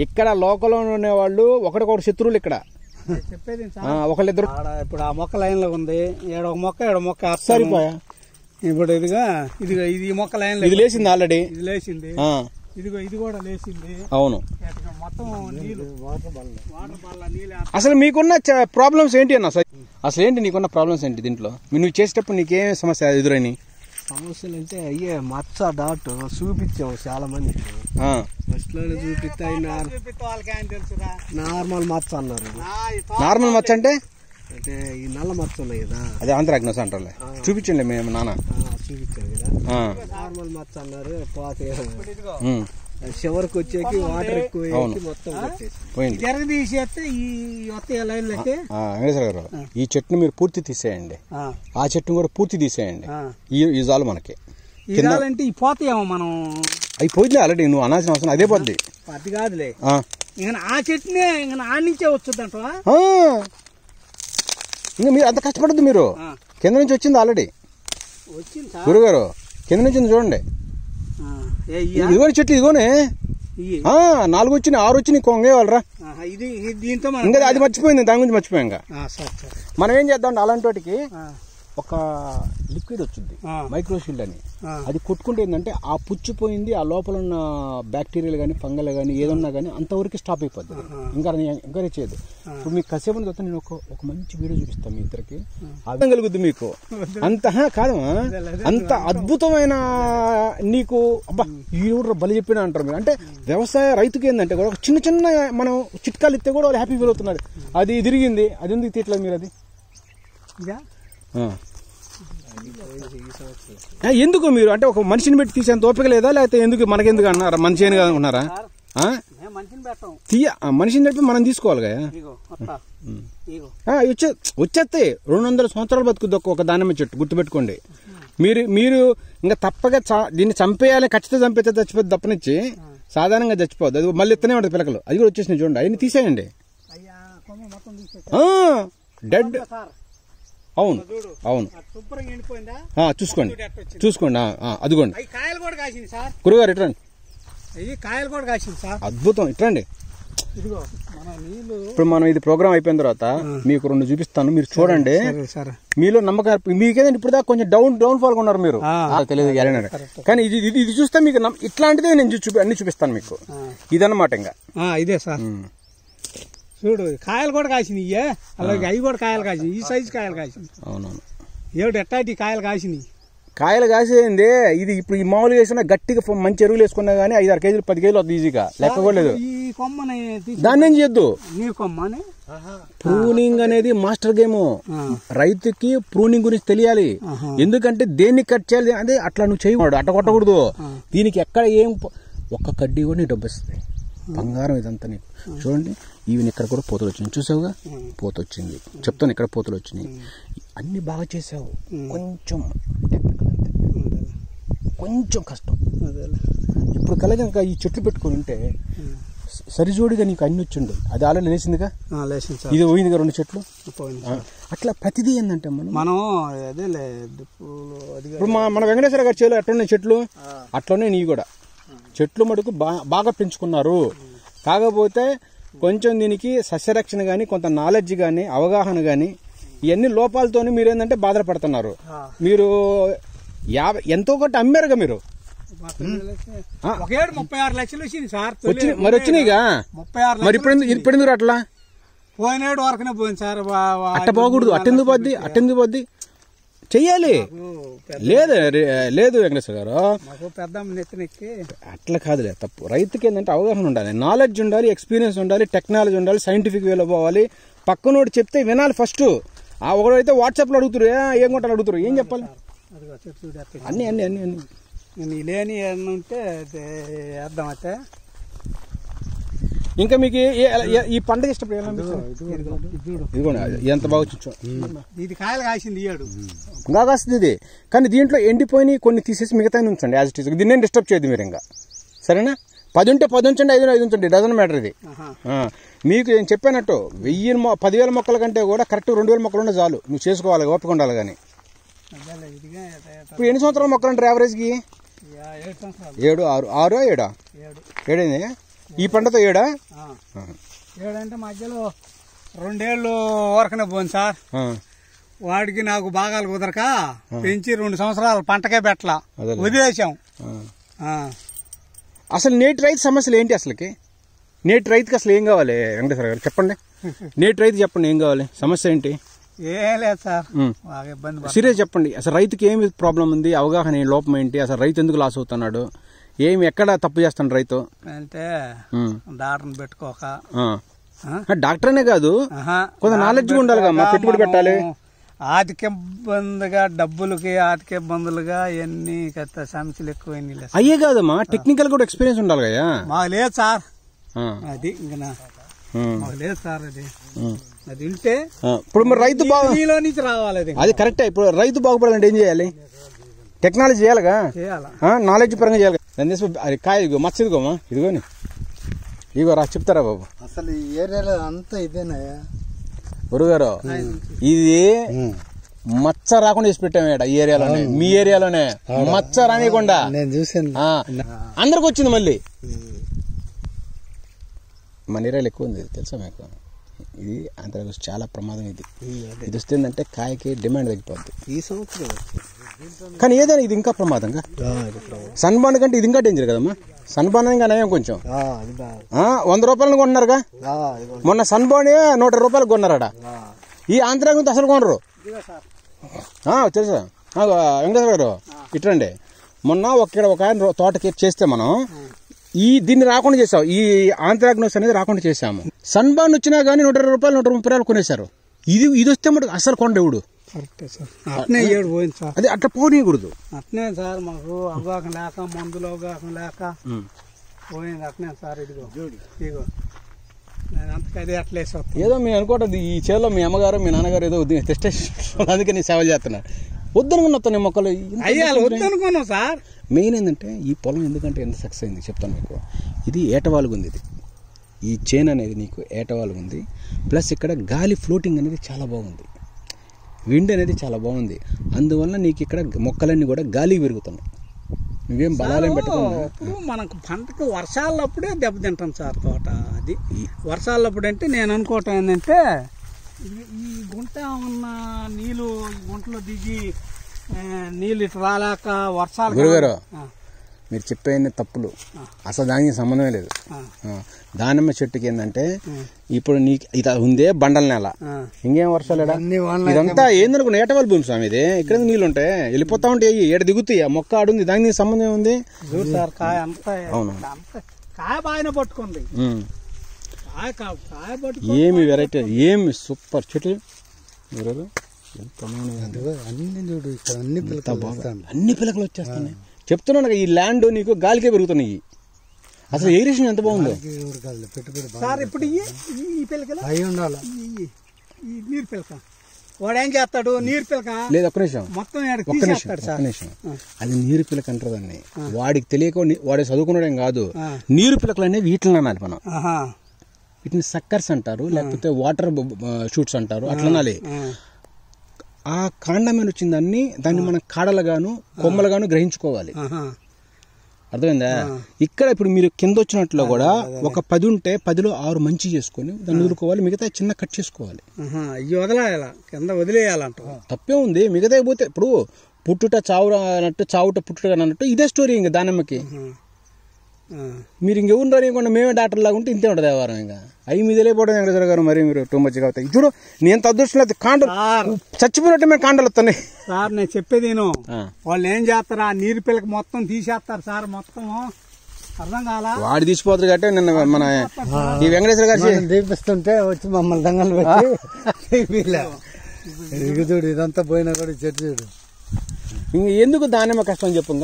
ఇక్కడ లోకల్ ఉండే వాళ్ళు ఒకరికొకరు శత్రువులు. ఇక్కడ చెప్పేది ఒకళ్ళిద్దరు. ఇప్పుడు ఆ మొక్క లైన్ లో ఉంది. ఒక మొక్క సరిపోయా. ఇప్పుడు ఇది మొక్క లైన్ లో ఇది లేచింది ఆల్రెడీ. ఇది లేచింది. ఇది కూడా లేచింది. అవును. మొత్తం నీళ్లు వాటర్ బాల్ నీళ్ళు. అసలు మీకున్న ప్రాబ్లమ్స్ ఏంటి అన్న? అసలు ఏంటి నీకున్న ప్రాబ్లమ్స్ ఏంటి దీంట్లో? నువ్వు చేసేటప్పుడు నీకేం సమస్య ఎదురైన? సమస్యలు అంటే అయ్యే మచ్చ డాట్ చూపించాము చాలా మంది. ఫస్ట్ లోనే చూపిస్తే నార్మల్ మచ్చ అన్నారు. నార్మల్ మచ్చ అంటే ఈ నల్ల మచ్చ ఉన్నాయి కదా, అదే ఆంత్రాగ్నస్ అంటారు. చూపించండి మేము నాన్న చూపించారు కదా. నార్మల్ మచ్చ అన్నారు. పోతే చివరికి వచ్చేకి వాటర్ ఎక్కువ మొత్తం పోయింది. వెంకటేశ్వర గారు, ఈ చెట్టును మీరు పూర్తి తీసేయండి. ఆ చెట్టును కూడా పూర్తి తీసేయండి. ఈ జాలు మనకి ఈ పోతాయేమో మనం. అవి పోయింది ఆల్రెడీ. నువ్వు అనాల్సిన అవసరం అదే పోద్ది. అది కాదులే, ఆ చెట్టునే ఆడించే వచ్చుద్దంట. ఇంకా మీరు అంత కష్టపడద్దు. మీరు కింద నుంచి వచ్చింది ఆల్రెడీ. గురుగారు కింద నుంచి చూడండి. ఇదిగోని చెట్లు ఇదిగోనే 4 వచ్చినాయి 6 వచ్చినాయి. కొంగేవాళ్ళరా ఇంకా అది మర్చిపోయింది. దాని గురించి మర్చిపోయాం. ఇంకా మనం ఏం చేద్దాం, అలాంటి వాటికి ఒక లిక్విడ్ వచ్చింది మైక్రోషీల్డ్ అని. అది కొట్టుకుంటే ఏంటంటే ఆ పుచ్చిపోయింది ఆ లోపల ఉన్న బ్యాక్టీరియాలు కానీ ఫంగల్ కానీ ఏదన్నా కానీ అంతవరకు స్టాప్ అయిపోద్ది. ఇంకా ఎంకరేజ్ చేయదు. ఇప్పుడు మీకు కాసేపు తర్వాత నేను ఒక మంచి వీడియో చూపిస్తాను మీ ఇద్దరికి. అర్థం కలుగుద్ది మీకు. అంత కాదు, అంత అద్భుతమైన నీకు. అబ్బా ఈ ఊరు బలి చెప్పిన అంటారు మీరు. అంటే వ్యవసాయ రైతుకి ఏంటంటే కూడా చిన్న చిన్న మనం చిట్కాలు ఇస్తే కూడా వాళ్ళు హ్యాపీ ఫీల్ అవుతున్నారు. అది తిరిగింది, అది ఎందుకు తీయట్లేదు మీరు? అది ఎందుకు మీరు అంటే ఒక మనిషిని పెట్టి తీసేంత ఓపిక లేదా? లేకపోతే ఎందుకు మనకెందుకు అన్నారా? మనిషి అని అనుకున్నారా? మనిషిని చెప్పి మనం తీసుకోవాలి కదా. వచ్చేస్తాయి. 200 సంవత్సరాలు బతుకుద్ది ఒక దానిమ్మ చెట్టు. గుర్తుపెట్టుకోండి. మీరు ఇంకా తప్పగా దీన్ని చంపేయాలి. ఖచ్చితంగా చంపేస్తే చచ్చిపోద్ది తప్పనిచ్చి సాధారణంగా చచ్చిపోద్ది. అది మళ్ళీ ఇస్తూనే ఉంటుంది పిల్లకలు. అది కూడా వచ్చేసినాయి చూడండి. అవన్నీ తీసేయండి. డెడ్. అవును అవును చూసుకోండి అదిగోండి. గురుగారు ఇట్రండి. అద్భుతం ఇట్రండి. ఇప్పుడు మనం ఇది ప్రోగ్రామ్ అయిపోయిన తర్వాత మీకు 2 చూపిస్తాను. మీరు చూడండి. మీలో నమ్మకం మీకేదంటే ఇప్పుడు దాకా కొంచెం డౌన్ ఫాల్ ఉన్నారు మీరు. తెలియదు కానీ ఇది చూస్తే మీకు ఇట్లాంటిదే నేను అన్ని చూపిస్తాను మీకు. ఇదన్నమాట. ఇంకా ఇదే సార్ చూడు, కాయలు కూడా కాసినాయి. అలాగే అవి కూడా కాయలు కాసినాయి. ఈ సైజు కాయలు కాసినాయి. అవునవును. ఏమిటి ఎట్టాటి కాయలు కాసినాయి. కాయలు కాసేయండి. ఇది ఇప్పుడు ఈ మామూలుగా వేసుకున్నా గట్టిగా మంచి ఎరువులు వేసుకున్నా కానీ 5-6 కేజీలు 10 కేజీలు వద్దు ఈజీగా. లెక్క కూడా లేదు. ఈ కొమ్మని దాన్ని ఏం చేయొద్దు. నీ కొమ్మని ప్రూనింగ్ అనేది మాస్టర్ గేమ్. రైతుకి ప్రూనింగ్ గురించి తెలియాలి. ఎందుకంటే దేన్ని కట్ చేయాలి అంటే అట్లా నువ్వు చేయకూడదు, అట్ట కొట్టకూడదు. దీనికి ఎక్కడ ఏం ఒక్క కడ్డీ కూడా నీకు డబ్బు వస్తుంది. బంగారం ఇదంతా నీకు. చూడండి ఈవెన్ ఇక్కడ కూడా పోతలు వచ్చినాయి. చూసావుగా పోత వచ్చింది. చెప్తాను ఇక్కడ పోతలు వచ్చినాయి. అన్ని బాగా చేసావు. కొంచెం టెక్నికల్ అంతే. కొంచెం కష్టం. అదే ఇప్పుడు కలగంక ఈ చెట్లు పెట్టుకుని ఉంటే సరిజోడిగా నీకు అన్ని వచ్చిండు. అది ఆల్రెడీ లేచిందిగా, ఇది పోయిందిగా 2 చెట్లు. అట్లా ప్రతిదీ ఏంటంటే మనం అదేలే ఇప్పుడు మన వెంకటేశ్వర గారి చేలో ఎట్లున్నాయి చెట్లు, అట్లనే నీ కూడా చెట్లు మటుకు బాగా పెంచుకున్నారు. కాకపోతే కొంచెం దీనికి సస్యరక్షణ కానీ, కొంత నాలెడ్జ్ కానీ, అవగాహన కానీ, ఇవన్నీ లోపాలతోనే మీరు ఏంటంటే బాధపడుతున్నారు. మీరు ఎంతో కొట్టి అమ్మారుగా మీరు. 36 లక్షలు వచ్చింది సార్. మరి వచ్చినాయిగా, మరి ఇప్పుడు ఎందుకు అట్లా పోయినాడు వరకునే పోయింది సార్. అట్ట పోకూడదు. అట్టెందుకు పోద్ది చెయ్యాలి. లేదు వెంకటేశ్వర గారు, పెద్ద నెత్తినెక్కి అట్లా కాదులే తప్పు. రైతుకి ఏంటంటే అవగాహన ఉండాలి, నాలెడ్జ్ ఉండాలి, ఎక్స్పీరియన్స్ ఉండాలి, టెక్నాలజీ ఉండాలి, సైంటిఫిక్ వేలో పోవాలి. పక్కనోడు చెప్తే వినాలి ఫస్ట్. ఒకడైతే వాట్సాప్ లో అడుగుతారు, ఏం కొంటారు అడుగుతారు, ఏం చెప్పాలి? అన్ని అన్ని అన్ని అన్ని లేని ఉంటే వేద్దాం. అయితే ఇంకా మీకు ఈ పంట ఇష్టపడి ఎంత బాగా చూచో. ఇది కాయలు కాసింది ఇయ్యాడు బాగా కాస్తుంది ఇది. కానీ దీంట్లో ఎండిపోయి కొన్ని తీసేసి మిగతా ఉంచండి యాజ్ ఇట్ ఈస్. దీన్ని డిస్టర్బ్ చేయదు మీరు ఇంకా, సరేనా? 10 ఉంటే 10 ఉంచండి, 5 ఉంచండి, డజన్ మ్యాటర్ ఇది. మీకు నేను చెప్పానట్టు 10,000 మొక్కల కంటే కూడా కరెక్ట్ 2,000 మొక్కలు ఉంటే చాలు. నువ్వు చేసుకోవాలి, ఓపిక ఉండాలి. కానీ ఇప్పుడు ఎన్ని సంవత్సరాల మొక్కలు అంటారు యావరేజ్కి? 7, 6, 7 అయింది. ఈ పంటతో 7 అంటే మధ్యలో 2 ఏళ్ళు వరకునే పోయింది సార్. వాడికి నాకు భాగాలు కుదరక పెంచి 2 సంవత్సరాలు పంటకే పెట్టలా, వదిలేసాం. అసలు నేటి రైతు సమస్యలు ఏంటి? అసలుకి నేటి రైతుకి అసలు ఏం కావాలి వెంకటేశ్వర గారు చెప్పండి. నేటి రైతు చెప్పండి, ఏం కావాలి? సమస్య ఏంటి? ఏం లేదు సార్, బాగా ఇబ్బంది. సీరియస్ చెప్పండి. అసలు రైతుకి ఏమి ప్రాబ్లం ఉంది, అవగాహన లోపం ఏంటి, అసలు రైతు ఎందుకు లాస్ అవుతున్నాడు, ఏమి ఎక్కడ తప్పు చేస్తాడు రైతు అంటే? డాక్టర్ని పెట్టుకోక, డాక్టర్ అనే కాదు, కొంత నాలెడ్జ్ ఉండాలి కదా, పెట్టుబడి పెట్టాలి. ఆర్థిక ఇబ్బందిగా, డబ్బులకి ఆర్థిక ఇబ్బందులుగా ఇవన్నీ సమస్యలు ఎక్కువ అయ్యే కాదమ్మా, టెక్నికల్ కూడా ఎక్స్పీరియన్స్ ఉండాలి కదా. మాకు లేదు సార్ అది, ఇంకా మాకు లేదు సార్ అది ఉంటే. ఇప్పుడు మరి రైతు నీలో నుంచి రావాలి, అది కరెక్టే. ఇప్పుడు రైతు బాగుపడాలంటే ఏం చేయాలి? టెక్నాలజీ చేయాలిగా, నాలెడ్జ్ పరంగా చేయాలి. అది కాయ ఇదిగో, మచ్చ ఇదిగోమా, ఇదిగోని ఇదిగో రా చెప్తారా బాబు. అసలు ఈ ఏరియాలో అంతా ఇదేనా గురుగారు? ఇది మచ్చ రాకుండా చేసి పెట్టాము ఈ ఏరియాలోనే, మీ ఏరియాలోనే మచ్చ రానియకుండా. నేను చూసాను, అందరికి వచ్చింది. మళ్ళీ మన ఏరియాలో ఎక్కువ ఉంది తెలుసా మీకు. ఇది అంతకు చాలా ప్రమాదం. ఇది వస్తుందంటే కాయకి డిమాండ్ తగ్గిపోద్ది ఈ సంవత్సరం. కానీ ఏదైనా ఇది ఇంకా ప్రమాదంగా, సన్బాన్ కంటే ఇది ఇంకా డేంజర్ కదమ్మా. సన్బాన్ ఇంకా నయం కొంచెం. 100 రూపాయలు కొంటున్నారుగా, మొన్న సన్బాన్ 100 రూపాయలు కొన్నారట. ఈ ఆంధ్రాంగంతో అసలు కొనరు తెలుసా వెంకటేశ్వర గారు. ఇట్రండి, మొన్న ఒక ఆయన తోటకి చేస్తే మనం దీన్ని రాకుండా చేసాం, ఈ ఆంథ్రాక్నోస్ అనేది రాకుండా చేసాము. సన్బాన్ వచ్చినా గానీ 120 రూపాయలు 130 రూపాయలు కొనేశారు. ఇది వస్తే మటు అసలు కొండేవుడు. అది అట్లా పోనీయకూడదు. అట్నే సార్, మాకు అవగాహన లేక, మందులు అవగాహన లేక పోయింది. అట్నే సార్, ఇదిగో నేను అంతకదే అట్లే ఏదో మేము అనుకోవటం ఈ చేలో మీ అమ్మగారు మీ నాన్నగారు ఏదో టెస్ట్ అందుకే నీ సేవ చేస్తున్నారు. వద్దనుకున్నా మొక్కలు వద్దనుకున్నాం సార్. మెయిన్ ఏంటంటే ఈ పొలం ఎందుకంటే ఎంత సక్సెస్ అయింది చెప్తాను మీకు. ఇది ఏటవాలుగా ఉంది. ఈ చేను అనేది నీకు ఏటవాలుగా ఉంది. ప్లస్ ఇక్కడ గాలి ఫ్లోటింగ్ అనేది చాలా బాగుంది, విండ్ అనేది చాలా బాగుంది. అందువల్ల నీకు ఇక్కడ మొక్కలన్నీ కూడా గాలికి పెరుగుతున్నాయి. నువ్వేం బలాలేం పెట్టుకున్నా. ఇప్పుడు మనకు పంటకు వర్షాలప్పుడే దెబ్బతింటాం సార్ తోట. అది వర్షాలప్పుడు అంటే నేను అనుకోవటం ఏంటంటే, ఈ గుంట ఉన్న నీళ్ళు ఈ గుంటలో దిగి నీళ్ళు ఇటు రాలేక వర్షాలు. గురుగారు మీరు చెప్పేది తప్పులు, అసలు దానికి సంబంధమే లేదు. దానిమ్మ చెట్టుకి ఏంటంటే ఇప్పుడు నీకు ఇది ఉందే బండల నేల, ఇంకేం వర్షాలు ఇదంతా ఏందనుకున్నా ఏటవాళ్ళు భూమి స్వామి. ఇది ఇక్కడ నీళ్ళు ఉంటాయి, వెళ్ళిపోతా ఉంటాయి, ఏడ దిగుతాయి. ఆ మొక్క ఆడుంది, దానికి సంబంధం ఉంది. అవును, కాయ బాగానే పట్టుకుంది. ఏమి వెరైటీ, ఏమి సూపర్ చెట్లు. అన్ని పిలకలు వచ్చేస్తున్నాయి. చెప్తున్నాను ఈ ల్యాండ్ నీకు గాలికే పెరుగుతున్నాయి. అసలు ఏరియేషన్ ఎంత బాగుందో సార్. ఇప్పుడు ఈ పిలకలు నీరు పిలక వాడు ఏం చేస్తాడు నీరు పిలక లేదు ఒక్క నిమిషం మొత్తం ఒక్క నిమిషం అది నీరు పిలక అంటారు దాన్ని. వాడికి తెలియక వాడే చదువుకున్నాడేం కాదు. నీరు పిలకలు అనేవి వీటిని అనాలి మనం. వీటిని సక్కర్స్ అంటారు, లేకపోతే వాటర్ షూట్స్ అంటారు, అట్లా అనాలి. ఆ కాండం మీద వచ్చిన దాన్ని మనం కాడలుగాను కొమ్మలుగాను గ్రహించుకోవాలి. అర్థమైందా? ఇక్కడ ఇప్పుడు మీరు కింద వచ్చినట్లో కూడా ఒక 10 ఉంటే 10లో 6 మంచి చేసుకొని దాన్ని వదులుకోవాలి, మిగతా చిన్న కట్ చేసుకోవాలి. వదిలేయాల కింద వదిలేయాలంట. తప్పే ఉంది. మిగతా పోతే ఇప్పుడు పుట్టుట చావుట అన్నట్టు, చావుట పుట్టుట అన్నట్టు ఇదే స్టోరీ. ఇంకా దానిమ్మకి మీరు ఇంకెవరు రానివ్వకుండా మేమే డాక్టర్ లాగా ఉంటే ఇంతే ఉంటుంది వ్యవహారం. ఇంకా అవి మీద వెళ్ళిపోవడం వెంకటేశ్వర గారు మరి మీరు టూ మచ్గా అవుతాయి. చూడు నేను అదృష్టం లేదు, కాండలు చచ్చిపోయినట్టు మేము కాండలు వస్తున్నాయి సార్. నేను చెప్పేది వాళ్ళు ఏం చేస్తారు, ఆ నీరు పిల్లకి మొత్తం తీసేస్తారు సార్. మొత్తం అర్థం కాల, వాడి తీసిపోతారు కాబట్టి నిన్న మన ఈ వెంకటేశ్వర గారు దీపిస్తుంటే వచ్చి మమ్మల్ని దంగలు పెట్టి చూడు ఇదంతా పోయినా కూడా చెట్టు చూడు. ఇంక ఎందుకు దానిమ్మ కష్టం చెప్పు.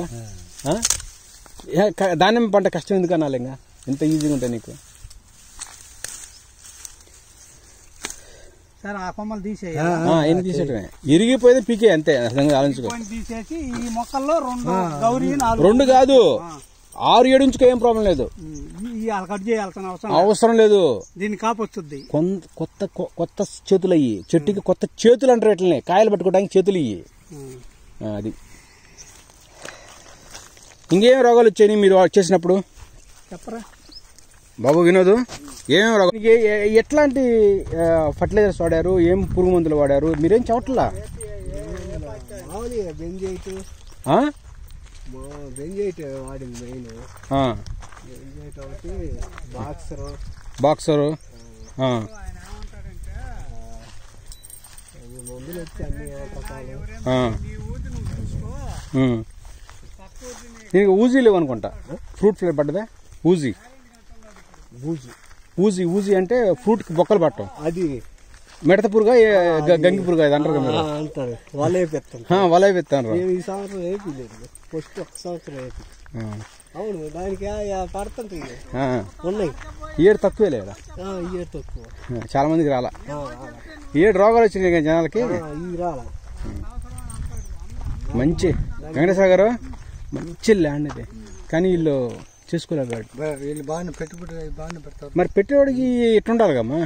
ఇంకా దానిమ్మ పంట కష్టం ఎందుకు అనాలి? ఇంకా ఎంత ఈజీగా ఉంటాయి నీకు సార్. ఆ కొమ్మలు ఎన్ని తీసేటమే ఇరిగిపోయింది పీకే అంతే. ఆలోచించుకో. తీసేసి ఈ మొక్కల్లో 2 గౌరీ 2 కాదు 6-7 ఇంచుకో ఏం ప్రాబ్లం లేదు. కట్ చేయాల్సిన అవసరం లేదు. దీన్ని కాపొచ్చుద్ది. కొత్త చేతులు అయ్యి చెట్టుకి కొత్త చేతులు అంటారు. ఎట్లనే కాయలు పట్టుకోవడానికి చేతులు ఇయ్యి. అది ఇంకేం రోగాలు వచ్చాయి మీరు చేసినప్పుడు చెప్పరా బాబు వినోదు? ఏమేమి రోగాలు, ఎట్లాంటి ఫర్టిలైజర్స్ వాడారు, ఏం పురుగు మందులు వాడారు, మీరేం చెప్పట్లా? బాక్సరు నీకు ఊజీ లేవు అనుకుంటా. ఫ్రూట్ ఫ్లై పడ్డదా? ఊజీ ఊజీ ఊజీ అంటే ఫ్రూట్ కి బొక్కలు పట్టం. అది మిడత పురుగా గంగి పురుగా ఇది అంటారు కదా. వలయ పెత్తాను. ఏడు తక్కువే లేదా? చాలా మందికి రాలా. 7 రోగాలు వచ్చినాయి జనాలకి. మంచి వెంకటేశ్వర గారు మంచి ల్యాండ్ ఇది, కానీ వీళ్ళు చేసుకోలేదు. వీళ్ళు బాగానే పెట్టుబడి బాగానే పెడతారు. మరి పెట్టేవాడికి ఎట్లుండాలి కమ్మా?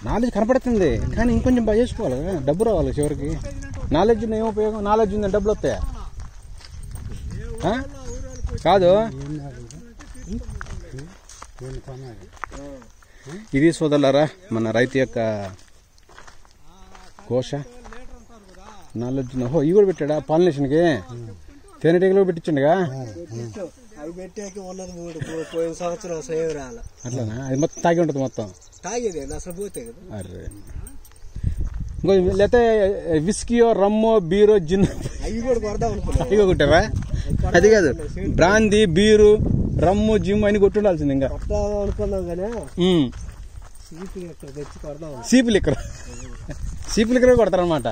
నాలెడ్జ్ కనపడుతుంది, కానీ ఇంకొంచెం బాగా చేసుకోవాలి కదా. డబ్బు రావాలి చివరికి. నాలెడ్జ్ ఏం ఉపయోగం? నాలెడ్జ్ ఉందని డబ్బులు వస్తాయా? కాదు. ఇది సోదరులారా మన రైతు యొక్క కోశ. నాలెడ్జ్ ఇవి కూడా పెట్టాడా పాలినేషన్కి? తేనెటీగలు పెట్టించండిగా. అట్లానా? అది మొత్తం తాగి ఉంటుంది మొత్తం. అరే ఇంకో లేకపోతే విస్కీయో రమ్మో బీరో జిన్ అవి కొట్టావా? అది కాదు, బ్రాందీ బీరు రమ్ము జిమ్ అని కొట్టుండాల్సింది. ఇంకా సీపు లిక్కర్ కొడతారనమాట.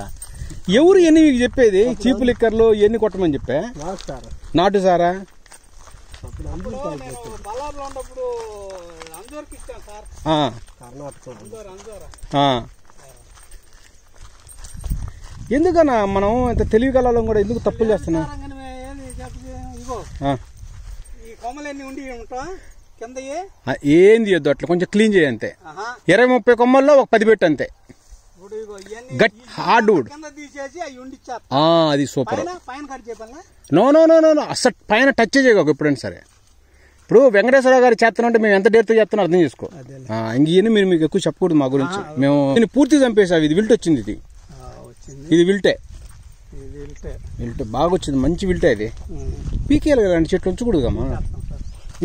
ఎవరు ఎన్ని మీకు చెప్పేది? చీపు లిక్కర్లు ఎన్ని కొట్టమని చెప్పా? నాటు సారా ఎందుకన్నా మనం ఇంత తెలివి కళలో కూడా ఎందుకు తప్పులు చేస్తున్నాం? ఏంది వద్దు, అట్లా కొంచెం క్లీన్ చేయంతే. 20-30 కొమ్మల్లో ఒక 10 పెట్టు అంతే. హార్డ్ వుడ్ అది super. No no no no అసలు పైన టచ్ చేయక ఎప్పుడైనా సరే. ఇప్పుడు వెంకటేశ్వర గారు చేస్తానంటే మేము ఎంత డేర్తో చేస్తానో అర్థం చేసుకో. ఇంక మీరు మీకు ఎక్కువ చెప్పకూడదు మా గురించి. మేము దీన్ని పూర్తి చంపేసాం. ఇది విల్ట్ వచ్చింది. ఇది విల్టే బాగా వచ్చింది, మంచి విల్టే. అది పీకేయాలి కదా, చెట్లు ఉంచకూడదు కమ్మా.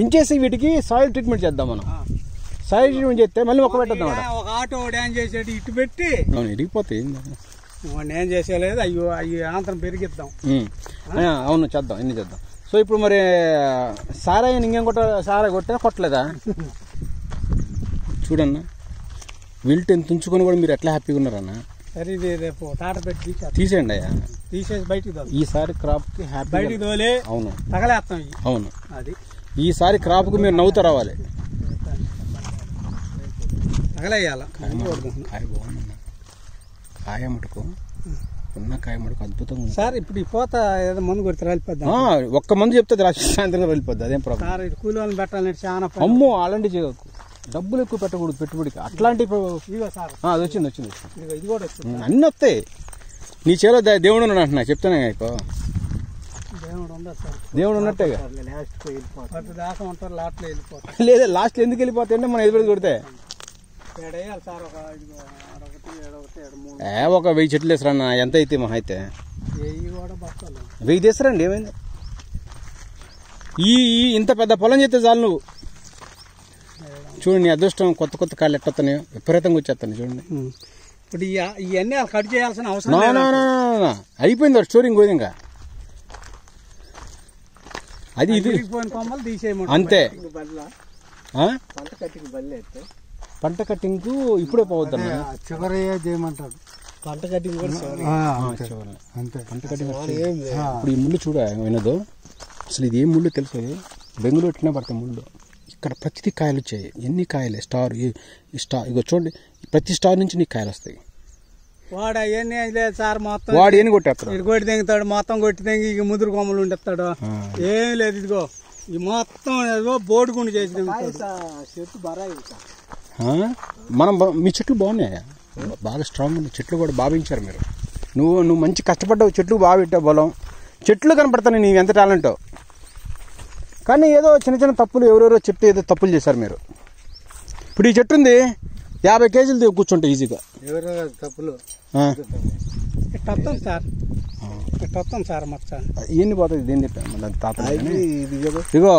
ఇంచేసి వీటికి సాయిల్ ట్రీట్మెంట్ చేద్దాం మనం. సాయిల్ ట్రీట్మెంట్ చేస్తే మళ్ళీ మొక్క పెట్టద్దాం. ఒక ఆటో డ్యాన్ చేసేది ఇటు పెట్టి ఇరిగిపోతాయి. ఏం చేసేలేదు. అయ్యో అయ్యో ఆంతరం పెరిగిద్దాం. అవును చేద్దాం, ఇన్ని చేద్దాం. సో ఇప్పుడు మరి సారా ఇంకేం సారా కొట్టలేదా? చూడన్నా విల్ట్ ఎంత ఉంచుకొని కూడా మీరు ఎట్లా హ్యాపీగా ఉన్నారన్న? సరే రేపు టాట పెట్టి తీసేయండి అయ్యా. తీసేసి బయటికి ఈసారి క్రాప్ కి హ్యాపీ బయటికి తోలే. అవును తగలేస్తాం. అవును, అది ఈసారి క్రాప్ కు మీరు నవ్వుతూ రావాలి. తగలేయాల. కాయ బాగుందన్న, కాయ మటుకు ఉన్న కాయ మటుకు అద్భుతంగా ఉంది సార్. ఇప్పుడు ఈ పూత ఏదో మందు కొడితే రాలిపోద్దాం. ఒక్క మందు చెప్తే రాసి సాయంత్రం వెళ్ళిపోద్ది, అదేం ప్రాబ్లం. సార్ ఇది కూలి వాళ్ళని పెట్టాలంటే చాలా అమ్మో అలాంటి డబ్బులు ఎక్కువ పెట్టకూడదు పెట్టుబడికి. అట్లాంటి ఇదిగో సార్, అది వచ్చింది ఇదిగో ఇది కూడా వచ్చింది. అన్నీ వస్తాయి. నీ చేలో దేవుడు ఉన్నాడు అంటున్నా, చెప్తానే ఇక దేవుడు ఉందా సార్? దేవుడు ఉన్నట్టేగా. అటు దాకా ఉంటారు, లాట్లో వెళ్ళిపోతారు. లేదా లాస్ట్ ఎందుకు వెళ్ళిపోతాయి అంటే మనం ఎదురు కొడితే ఏడేయాలి సార్. ఒక ఇదిగో ఆడొకటి, ఏడొకటి, 3 ఒక 1000 చెట్లు వేసరన్న. ఎంత అయితే మహా అయితే వెయ్యి కూడా బస్తాలు 1000 తీస్తారండి. ఏమైంది ఈ ఇంత పెద్ద పొలం చేస్తే చాలు. నువ్వు చూడు నీ అదృష్టం, కొత్త కొత్త కాయలు ఎట్టొస్తున్నాయో విపరీతంగా వచ్చేస్తాను చూడండి. ఇప్పుడు ఇవన్నీ కట్ చేయాల్సిన అవసరం లేదు. అయిపోయింది స్టోరీ. ఇంకోది ఇంకా అది ఇది కొమ్మలు తీసేయమంటారు అంతే. పంట కట్టింగ్ పంట కట్టింగ్ ఇప్పుడే పోవద్దన్న, చివరి చేయమంటారు. పంట కట్టింగ్ కూడా అంతే. పంట కట్టింగ్ ఇప్పుడు ఈ ముళ్ళు చూడ వినదు అసలు. ఇది ఏం ముళ్ళు తెలుసు? బెంగుళూరు ఎట్టినా పడతాయి ముళ్ళు. ఇక్కడ ప్రతి కాయలు వచ్చాయి. ఎన్ని కాయలే స్టార్ ఈ స్టార్. ఇగో చూడండి, ప్రతి స్టార్ నుంచి నీకు కాయలు వస్తాయి. వాడు అవన్నీ లేదు సార్. మొత్తం వాడు ఏం కొట్టేస్తాడు, ఇది కొట్టి తెంగుతాడు. మొత్తం కొట్టి తెంగి ఇక ముదురు కొమ్మలు ఉండేస్తాడు. ఏం లేదు. ఇదిగో ఈ మొత్తం బోర్డు గుండు చేసి చెట్టు బరాయి. మనం మీ చెట్లు బాగున్నాయా, బాగా స్ట్రాంగ్ ఉన్నాయి చెట్లు కూడా. భావించారు మీరు. నువ్వు మంచి కష్టపడ్డావు, చెట్లు బాగా పెట్టావు బలం. చెట్లు కనపడతాను నీవు ఎంత టాలెంటో. కానీ ఏదో చిన్న చిన్న తప్పులు ఎవరెవరో చెప్తే ఏదో తప్పులు చేశారు మీరు. ఇప్పుడు ఈ చెట్టు ఉంది, 50 కేజీలు కూర్చుంటాయి ఈజీగా. ఎవరో తప్పులు ఇట్టొస్తాం సార్, ఇట్టొస్తాం సార్. మచ్చ ఇవన్నీ పోతుంది. దేని చెప్పాను తాత. ఇగో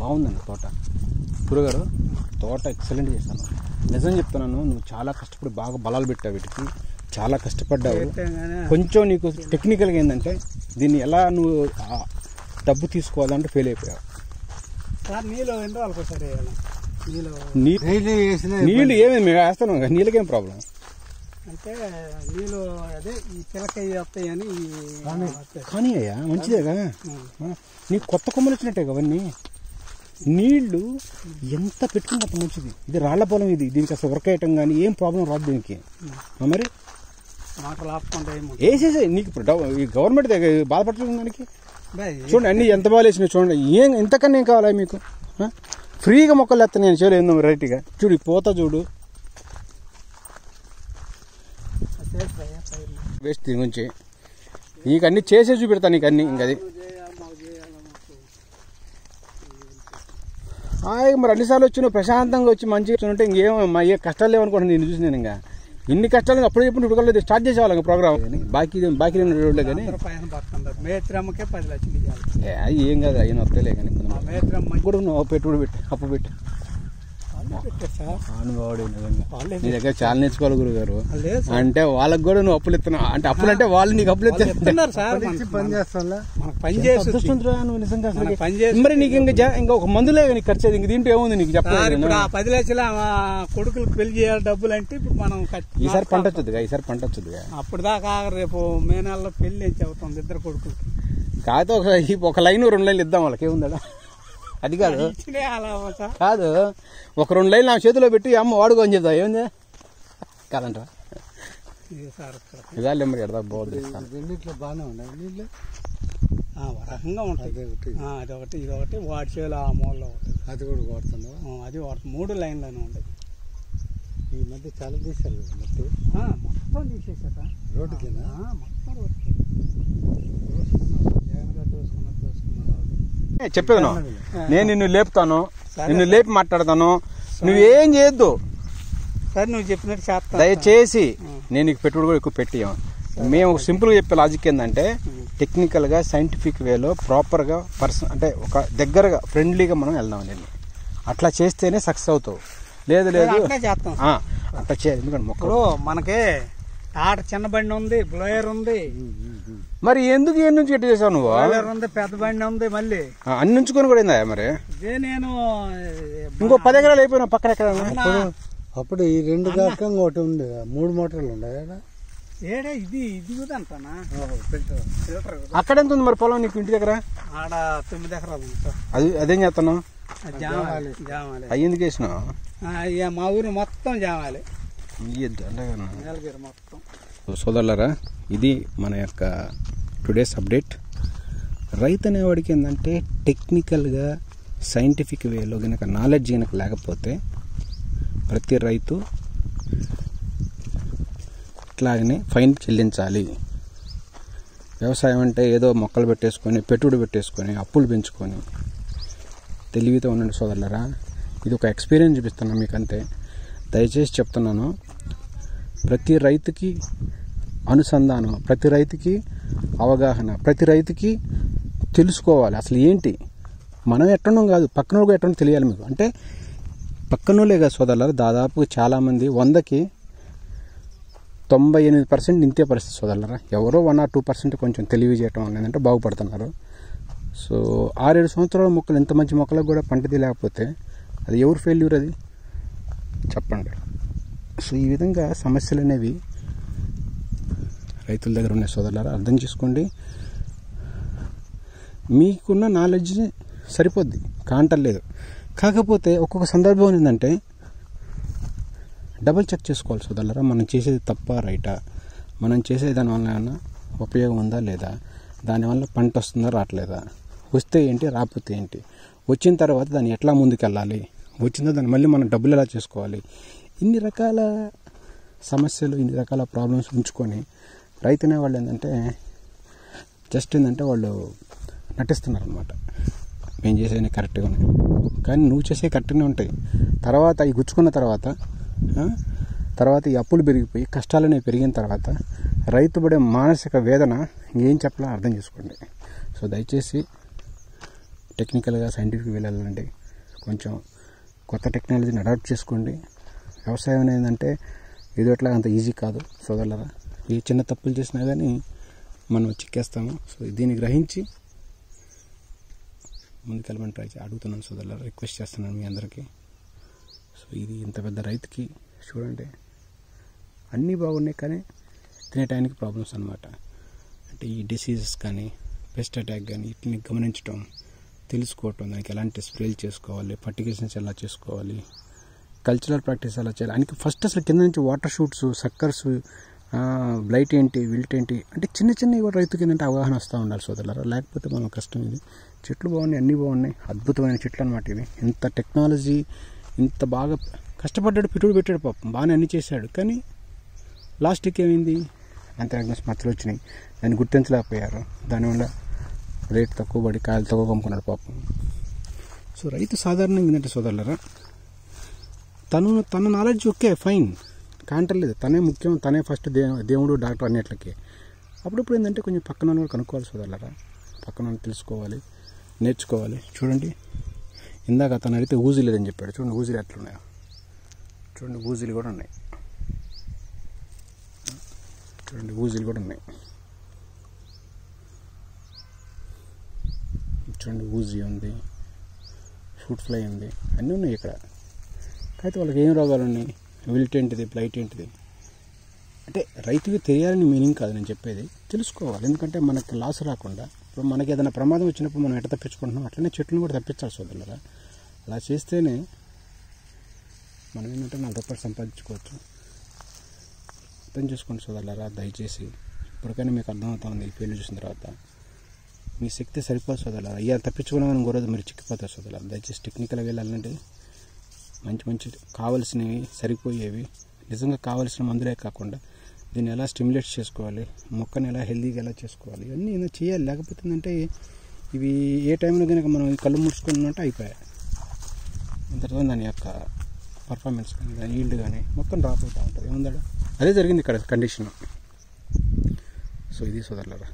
బాగుందండి తోట. గురుగారు తోట ఎక్సలెంట్ చేస్తాను. నిజం చెప్తున్నాను, నువ్వు చాలా కష్టపడి బాగా బలాలు పెట్టావు వీటికి, చాలా కష్టపడ్డావు. కొంచెం నీకు టెక్నికల్గా ఏంటంటే దీన్ని ఎలా నువ్వు డబ్బు తీసుకోవాలంటే ఫెయిల్ అయిపోయావు. నీళ్ళు ఎన్ని రోజులకు ఒకసారి వేయాలి? నీళ్ళు ఏమి మేము వేస్తున్నాం కదా, నీళ్ళకేం ప్రాబ్లం అంటే నీళ్ళు అదే ఈ పిల్లకాయ వస్తాయని. కానీ అయ్యా మంచిదేగా, నీకు కొత్త కొమ్మలు వచ్చినట్టే అవన్నీ. నీళ్లు ఎంత పెట్టుకుంటే అంత మంచిది. ఇది రాళ్ల పొలం, ఇది దీనికి అసలు వర్క్ అయ్యటం కానీ ఏం ప్రాబ్లం రాదు దీనికి. మరి వేసేసే నీకు ఇప్పుడు ఈ గవర్నమెంట్ దగ్గర బాధపడుతుంది దానికి. చూడండి అన్ని ఎంత బాగా వేసినాయి చూడండి. ఇంతకన్నా ఏం కావాలా మీకు? ఫ్రీగా మొక్కలు వేస్తాను నేను చేయలేదు ఏందో వెరైటీగా. చూడు పోతా చూడు వేస్ట్ దీని గురించి. నీకు అన్ని చేసే చూపెడతా నీకు అన్ని. ఇంకది మరి అన్నిసార్లు వచ్చి నువ్వు ప్రశాంతంగా వచ్చి మంచిగా ఉంటే ఇంకేం ఏ కష్టాలు లేవనుకోండి. నేను చూసి నేను ఇంకా ఇన్ని కష్టాలు అప్పుడే చెప్పి ఉడకలేదు. స్టార్ట్ చేసేవాళ్ళం ప్రోగ్రామ్. బాకీ రోడ్లే కానీ మేత్రమ్మకే 10 లక్షలు ఇవ్వాలి. ఏం కాదు, అయిన వస్తలే కానీ కూడా నువ్వు పెట్టుబడి పెట్టి అప్పు పెట్టి నీ దగ్గర చాలా నేర్చుకోవాలి గురుగారు. అంటే వాళ్ళకి కూడా నువ్వు అప్పులు ఇస్తున్నావు. అంటే అప్పులు అంటే వాళ్ళు నీకు అప్పులు ఇస్తున్నారు సార్. నువ్వు నిజంగా మరి నీకు ఇంకా ఒక మందులే నీకు ఖర్చు. ఇంక దీంట్లో ఏముంది నీకు చెప్పాలి. 10 లక్షల కొడుకులకు పెళ్లి చేయాలి డబ్బులు అంటే ఇప్పుడు మనం ఈసారి పంట వచ్చుద్దిగా. ఈసారి పంట వచ్చుద్దిగా. అప్పుడు దాకా రేపు మే నెలలో పెళ్లి ఏం చెబుతుంది 2 కొడుకులకి. కాకపోతే ఒక లైన్ 2 లైన్లు ఇద్దాం వాళ్ళకి. ఏముందా అది కాదు కాదు, ఒక 2 లైన్లు నా చేతిలో పెట్టి అమ్మ వాడుకో అని చెప్తా. ఏముంది కాదంట ఇదాలే మరి ఎడదా బాగుంది. రెండిట్లో బాగానే ఉన్నాయి నీళ్ళు, రకంగా ఉంటాయి. అదొకటి ఇదొకటి వాడి చేలు ఆ మూలలో ఒకటి. అది కూడా కొడుతున్నావు? అది వాడుతుంది. 3 లైన్లోనే ఉంటాయి. ఈ మధ్య చాలా తీశారు కదా మొత్తం తీసేసాక రోడ్డుకేనా? మొత్తం రోడ్డుకి జగన్ గారు దోసుకున్నారు. చెప్పేది నేను నిన్ను లేపుతాను, నిన్ను లేపి మాట్లాడతాను. నువ్వేం చేయొద్దు సార్. నువ్వు చెప్పినట్టు చేస్తా దయచేసి. నేను నీకు పెట్టుబడి కూడా ఎక్కువ పెట్టాము. మేము సింపుల్గా చెప్పే లాజిక్ ఏంటంటే టెక్నికల్గా సైంటిఫిక్ వేలో ప్రాపర్గా అంటే ఒక దగ్గరగా ఫ్రెండ్లీగా మనం వెళ్దాం. నేను అట్లా చేస్తేనే సక్సెస్ అవుతావు. లేదు చేస్తాం అట్లా చేయాలి. ఎందుకంటే మొక్కలు మనకే తాట చిన్న బండి ఉంది, బ్లోయర్ ఉంది. మరి ఎందుకు ఏ నుంచి ఎట్టు చేసావు నువ్వు? ఉంది, పెద్ద బండి ఉంది. మళ్ళీ అన్ని ఉంచుకొని కూడా ఏందా మరి? నేను ఇంకో 10 ఎకరాలు అయిపోయినా పక్కన ఎక్కడ? అప్పుడు ఈ 2 కాక ఒకటి ఉంది, 3 మోటార్లు ఉన్నాయి కదా. ఏడా ఇది కూడా అంటానా ఫిల్టర్. అక్కడ ఎంత ఉంది మరి పొలం నీకు ఇంటి దగ్గర? ఆడ 9 ఎకరాలు ఉంది సార్. అదేం చేస్తున్నావు? జామాలి. అవి ఎందుకు వేసినావు? మా ఊరు మొత్తం జామాలి, అలాగన్నా. నీలగిరి మొత్తం. సోదరులారా, ఇది మన యొక్క టుడేస్ అప్డేట్. రైతు అనేవాడికి ఏంటంటే టెక్నికల్గా సైంటిఫిక్ వేలో కనుక నాలెడ్జ్ కనుక లేకపోతే ప్రతి రైతు ఇట్లాగనే ఫైన్ చెల్లించాలి. వ్యవసాయం అంటే ఏదో మొక్కలు పెట్టేసుకొని పెట్టుబడి పెట్టేసుకొని అప్పులు పెంచుకొని తెలివితో ఉండండి సోదరులారా. ఇది ఒక ఎక్స్పీరియన్స్ చూపిస్తున్నాను మీకు అంతే. దయచేసి చెప్తున్నాను, ప్రతి రైతుకి అనుసంధానం, ప్రతి రైతుకి అవగాహన, ప్రతి రైతుకి తెలుసుకోవాలి అసలు ఏంటి. మనం ఎట్టడం కాదు, పక్కన కూడా ఎట్టడం తెలియాలి మీకు. అంటే పక్కనోళ్ళే కాదు సోదరులారా, దాదాపు చాలామంది 100కి 98% ఇంతే పరిస్థితి సోదరులారా. ఎవరో 1 or 2% కొంచెం తెలివి చేయటం అనేదంటే బాగుపడుతున్నారు. సో 6-7 సంవత్సరాల మొక్కలు, ఎంత మంచి మొక్కలకు కూడా పంటది లేకపోతే అది ఎవరు ఫెయిల్యూర్ అది చెప్పండి. సో ఈ విధంగా సమస్యలు అనేవి రైతుల దగ్గర ఉన్నాయి సోదరులారా, అర్థం చేసుకోండి. మీకున్న నాలెడ్జ్ సరిపోద్ది, కాంటలేదు. కాకపోతే ఒక్కొక్క సందర్భం ఏంటంటే డబుల్ చెక్ చేసుకోవాలి సోదరులారా. మనం చేసేది తప్ప రైటా, మనం చేసే దానివల్ల ఏమన్నా ఉపయోగం ఉందా లేదా, దానివల్ల పంట వస్తుందా రావట్లేదా, వస్తే ఏంటి రాకపోతే ఏంటి, వచ్చిన తర్వాత దాన్ని ఎట్లా ముందుకెళ్ళాలి, వచ్చిందో దాన్ని మళ్ళీ మనం డబ్బులు ఎలా చేసుకోవాలి. ఇన్ని రకాల సమస్యలు, ఇన్ని రకాల ప్రాబ్లమ్స్ ఉంచుకొని రైతు అనేవాళ్ళు ఏంటంటే జస్ట్ ఏంటంటే వాళ్ళు నటిస్తున్నారు అనమాట. మేము చేసేవి కరెక్ట్గా ఉన్నాయి, కానీ నువ్వు చేసే కరెక్ట్గానే ఉంటాయి. తర్వాత అవి గుచ్చుకున్న తర్వాత ఈ అప్పులు పెరిగిపోయి కష్టాలు అనేవి పెరిగిన తర్వాత రైతు పడే మానసిక వేదన ఇంకేం చెప్పాలో అర్థం చేసుకోండి. సో దయచేసి టెక్నికల్గా సైంటిఫిక్ వెళ్ళాలండి, కొంచెం కొత్త టెక్నాలజీని అడాప్ట్ చేసుకోండి. వ్యవసాయం అనేది ఏదోట్లా అంత ఈజీ కాదు సోదరులారా. ఏ చిన్న తప్పులు చేసినా కానీ మనం చిక్కేస్తాము. సో దీన్ని గ్రహించి ముందుకెళ్ళమని ట్రై అడుగుతున్నాను సోదరులారా, రిక్వెస్ట్ చేస్తున్నాను మీ అందరికీ. సో ఇది ఇంత పెద్ద రైతుకి చూడండి, అన్నీ బాగున్నాయి కానీ తినే టైంకి ప్రాబ్లమ్స్ అనమాట. అంటే ఈ డిసీజెస్ కానీ పెస్ట్ అటాక్ కానీ వీటిని గమనించడం, తెలుసుకోవటం, దానికి ఎలాంటి స్ప్రేలు చేసుకోవాలి, ఫర్టిగేషన్స్ ఎలా చేసుకోవాలి, కల్చరల్ ప్రాక్టీస్ ఎలా చేయాలి అని ఫస్ట్ అసలు కింద నుంచి వాటర్ షూట్స్, సక్కర్స్, బ్లైట్ ఏంటి, విల్ట్ ఏంటి అంటే చిన్న చిన్న కూడా రైతుకి ఏంటంటే అవగాహన వస్తూ ఉండాలి సోదరులారా. లేకపోతే మనం కష్టం. ఇది చెట్లు బాగున్నాయి, అన్నీ బాగున్నాయి, అద్భుతమైన చెట్లు అనమాట ఇవి. ఇంత టెక్నాలజీ, ఇంత బాగా కష్టపడ్డాడు, పెట్టుబడి పెట్టాడు, పాపం బాగానే అన్నీ చేశాడు. కానీ లాస్ట్కి ఏమైంది, యాంథ్రాక్నస్ మచ్చలు వచ్చినాయి, దాన్ని గుర్తించలేకపోయారు. దానివల్ల రేట్ తక్కువ పడి కాయలు తక్కువ అమ్ముకున్నాడు పాపం. సో రైతు సాధారణంగా ఏంటంటే సోదరులారా, తన నాలెడ్జ్ ఓకే ఫైన్ కాంటలేదు, తనే ముఖ్యం, తనే ఫస్ట్ దేవుడు డాక్టర్ అన్నిట్లకి. అప్పుడప్పుడు ఏంటంటే కొంచెం పక్కన వాళ్ళు కనుక్కోవాలి సోదరులారా, పక్కన తెలుసుకోవాలి, నేర్చుకోవాలి. చూడండి, ఇందాక తను అడిగితే ఊజీ లేదని చెప్పాడు. చూడండి ఊజీలు ఎట్లున్నాయో చూడండి, ఊజీలు కూడా ఉన్నాయి. చూడండి ఊజీలు కూడా ఉన్నాయి. చూడండి ఊజీ ఉంది, ఫ్రూట్ ఫ్లై ఉంది, అన్నీ ఉన్నాయి ఇక్కడ. అయితే వాళ్ళకి ఏం రోగాలు ఉన్నాయి, విల్ట్ ఏంటిది, బ్లైట్ ఏంటిది అంటే రైతుకి తెలియాలని మీనింగ్ కాదు నేను చెప్పేది, తెలుసుకోవాలి. ఎందుకంటే మనకి లాస్ రాకుండా, ఇప్పుడు మనకి ఏదైనా ప్రమాదం వచ్చినప్పుడు మనం ఎట్లా తప్పించుకుంటున్నాం అట్లనే చెట్లను కూడా తప్పించాలి సోదరులారా. అలా చేస్తేనే మనం ఏంటంటే 4 రూపాయలు సంపాదించుకోవచ్చు. అర్థం చేసుకోండి సోదరులారా, దయచేసి. ఇప్పటికైనా మీకు అర్థమవుతుంది ఈ ఫీల్డ్ చూసిన తర్వాత. మీ శక్తి సరిపోదు సోదరులారా. ఇవాళ తప్పించుకోవడం ఇంకో రోజు మీరు చిక్కిపోతారు సోదరులారా. దయచేసి టెక్నికల్గా వెళ్ళాలంటే మంచి కావాల్సినవి, సరిపోయేవి, నిజంగా కావాల్సిన మందులే కాకుండా దీన్ని ఎలా స్టిమ్యులేట్ చేసుకోవాలి, మొక్కని ఎలా హెల్దీగా ఎలా చేసుకోవాలి, ఇవన్నీ ఏదో చేయాలి. లేకపోతే ఏంటంటే ఇవి ఏ టైంలో కనుక మనం కళ్ళు మూసుకున్నట్టు అయిపోయాయి. తర్వాత దాని యొక్క పర్ఫార్మెన్స్ కానీ, దాని ఈల్డ్ కానీ మొత్తం డ్రాప్ అవుతూ ఉంటుంది. ఏముందా, అదే జరిగింది ఇక్కడ కండిషన్. సో ఇది సోదరులారా.